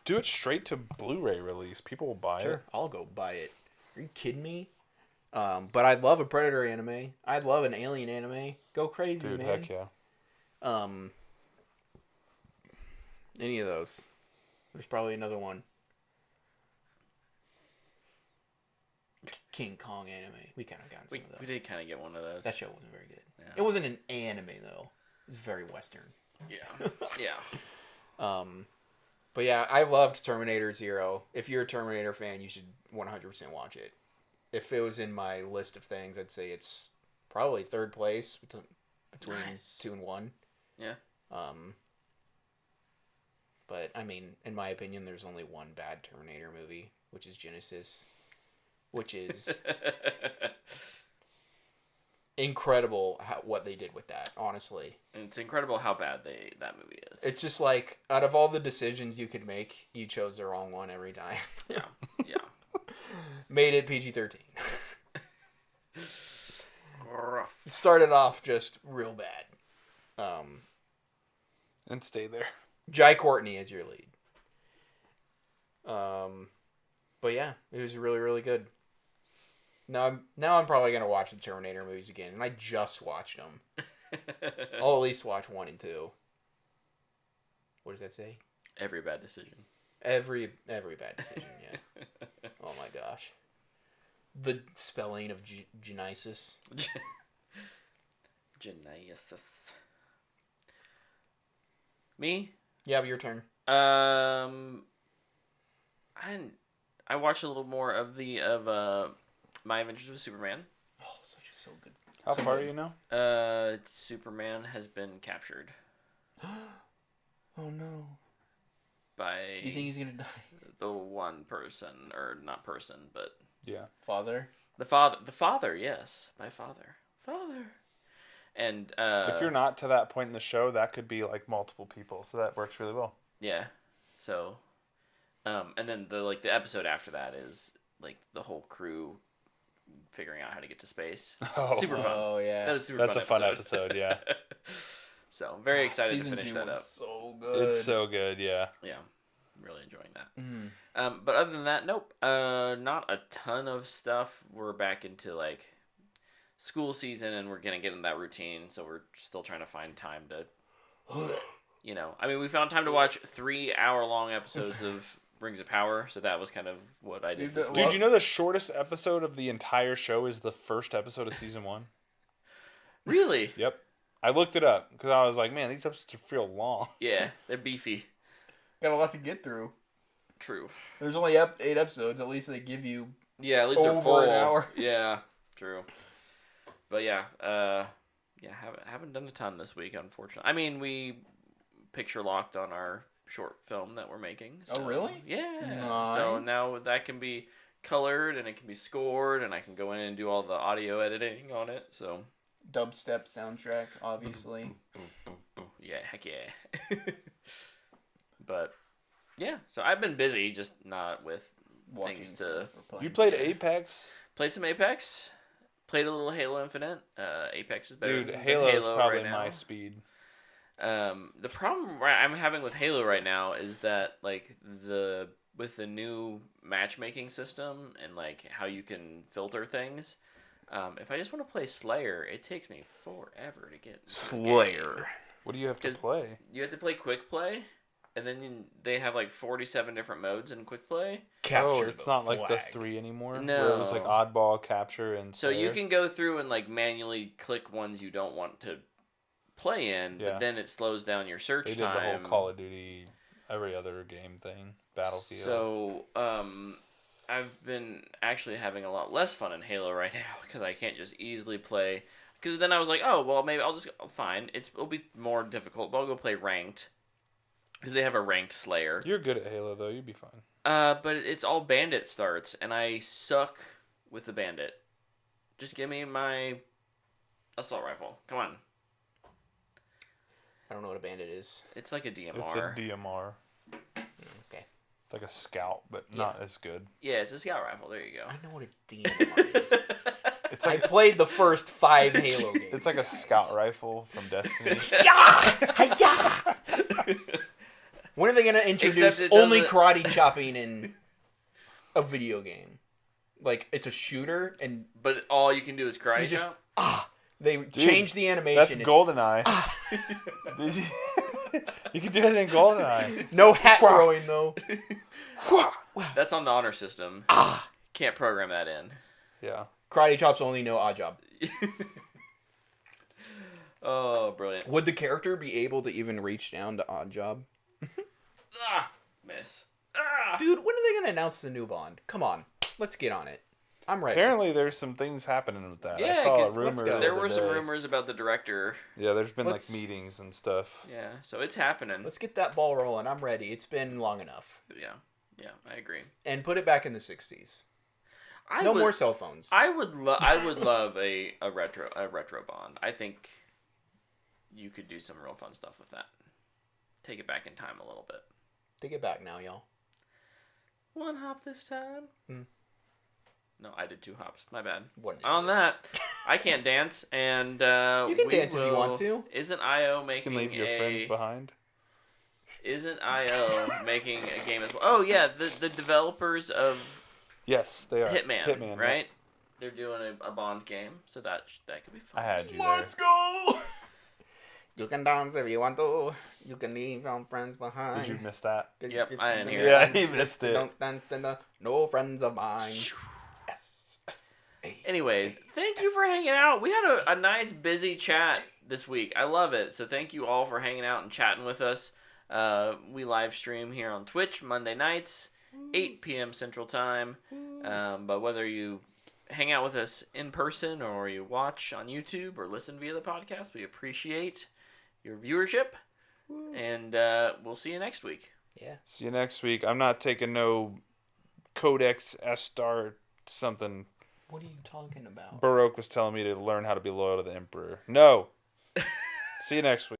Do it straight to Blu-ray release. People will buy Sure, it. I'll go buy it. Are you kidding me? But I'd love a Predator anime. I'd love an Alien anime. Go crazy, Dude, man. heck yeah. Any of those. There's probably another one. King Kong anime. We kind of got some of those. We did kind of get one of those. That show wasn't very good. Yeah. It wasn't an anime though. It was very Western. Yeah. Yeah. But yeah, I loved Terminator Zero. If you're a Terminator fan, you should 100% watch it. If it was in my list of things, I'd say it's probably third place between Nice. 2 and 1. Yeah. But I mean, in my opinion, there's only one bad Terminator movie, which is Genesis, which is incredible what they did with that. Honestly, And it's incredible how bad that movie is. it's just like, out of all the decisions you could make, you chose the wrong one every time. Yeah. Yeah. Made it PG-13. Rough. It started off just real bad. And stay there. Jai Courtney as your lead. But yeah, it was really, really good. Now I'm probably gonna watch the Terminator movies again, and I just watched them. I'll at least watch 1 and 2. What does that say? Every bad decision. Every bad decision. Yeah. Oh my gosh. The spelling of Genesis. Genesis. Me? Yeah, but your turn. I watched a little more of My Adventures with Superman. Oh, such a so good. How far are you now? Superman has been captured Oh no. by You think he's gonna die? the one person, or not person, but Yeah. Father? the father, yes, by father. And If you're not to that point in the show, that could be like multiple people, so that works really well. yeah, so and then the episode after that is like the whole crew figuring out how to get to space. Oh. Super fun. Oh yeah. That was super That's fun. a fun episode, yeah. So I'm very excited to Season finish 2 that was up. so good. It's so good, yeah. Yeah, really enjoying that. Mm. But other than that, nope. Not a ton of stuff. We're back into like school season, and we're gonna get in that routine. So we're still trying to find time to, I mean, we found time to watch 3-hour-long episodes of Rings of Power. So that was kind of what I did this week. Dude, you know the shortest episode of the entire show is the first episode of season 1? Really? Yep. I looked it up because I was like, man, these episodes feel long. Yeah, they're beefy. Got a lot to get through. True. There's only 8 episodes. At least they give you. Yeah, at least they're Over full. an hour. Yeah, true. But yeah, haven't done a ton this week, unfortunately. I mean, we picture locked on our short film that we're making. Oh, so, really? Yeah. So Nice. now that can be colored and it can be scored, and I can go in and do all the audio editing on it. So Dubstep soundtrack, obviously. yeah, heck yeah. But yeah, so I've been busy, just not with Watching things to stuff or playing You played stuff. Apex? play some Apex. Played a little Halo Infinite. Apex is better Dude, than Halo is probably right now. my speed. The problem I'm having with Halo right now is that like with the new matchmaking system and like how you can filter things. If I just want to play Slayer, it takes me forever to get Slayer. What do you have to 'Cause play? You have to play quick play, and then they have like 47 different modes in quick play. Capture It's the not like the flag. 3 anymore. No. Where it was like oddball, capture, and So you Slayer? can go through and like manually click ones you don't want to play in, Yeah. but then it slows down your search They did time. the whole Call of Duty, every other game thing, Battlefield. So, I've been actually having a lot less fun in Halo right now because I can't just easily play. Because then I was like, oh well, maybe I'll just fine. It'll be more difficult, but I'll go play ranked because they have a ranked Slayer. You're good at Halo though. You'd be fine. But it's all bandit starts, and I suck with the bandit. Just give me my assault rifle. Come on. I don't know what a bandit is. It's like a DMR. It's a DMR. Okay. It's like a scout, but not as good. Yeah, it's a scout rifle. There you go. I know what a DMR is. It's I like played the first 5 Halo games. it's like a scout rifle from Destiny. When are they gonna introduce Except it only doesn't- karate chopping in a video game? Like it's a shooter, and But all you can do is karate you just chop. they change the animation. That's It's GoldenEye. Did you? You can do it in GoldenEye. no hat throwing though. That's on the honor system. Can't program that in. Yeah. Karate chops only know odd job. Oh, brilliant. Would the character be able to even reach down to odd job? Miss. Ah! Dude, when are they gonna announce the new Bond? Come on, let's get on it. I'm ready. Apparently, there's some things happening with that. Yeah, I saw a let's rumor. go. the There other were some day. rumors about the director. Yeah, there's been Let's- like meetings and stuff. Yeah, so it's happening. Let's get that ball rolling. I'm ready. It's been long enough. Yeah, I agree. And put it back in the 60s. I No would, more cell phones. I would love a retro Bond. I think you could do some real fun stuff with that. Take it back in time a little bit. Take it back now, y'all. One hop this time. No, I did 2 hops. My bad. What an On idiot. that, I can't dance, and You can we dance if you want will- to. Isn't IO You making can leave your friends a? behind. Isn't IO making a game as well? Oh yeah, the developers of Yes, they are. Hitman, right? They're doing a Bond game, so that could be I fun. had you Let's there. go! You can dance if you want to. You can leave your friends behind. Did you miss that? Yep, I didn't hear Yeah, he missed it. Don't dance in the no friends of mine. S-S-A. Anyways, thank you for hanging out. We had a nice busy chat this week. I love it. So thank you all for hanging out and chatting with us. We live stream here on Twitch Monday nights, 8 p.m. Central Time. But whether you hang out with us in person or you watch on YouTube or listen via the podcast, we appreciate your viewership. And we'll see you next week. Yeah. See you next week. I'm not taking no Codex S-Star something. What are you talking about? Baroque was telling me to learn how to be loyal to the Emperor. No. See you next week.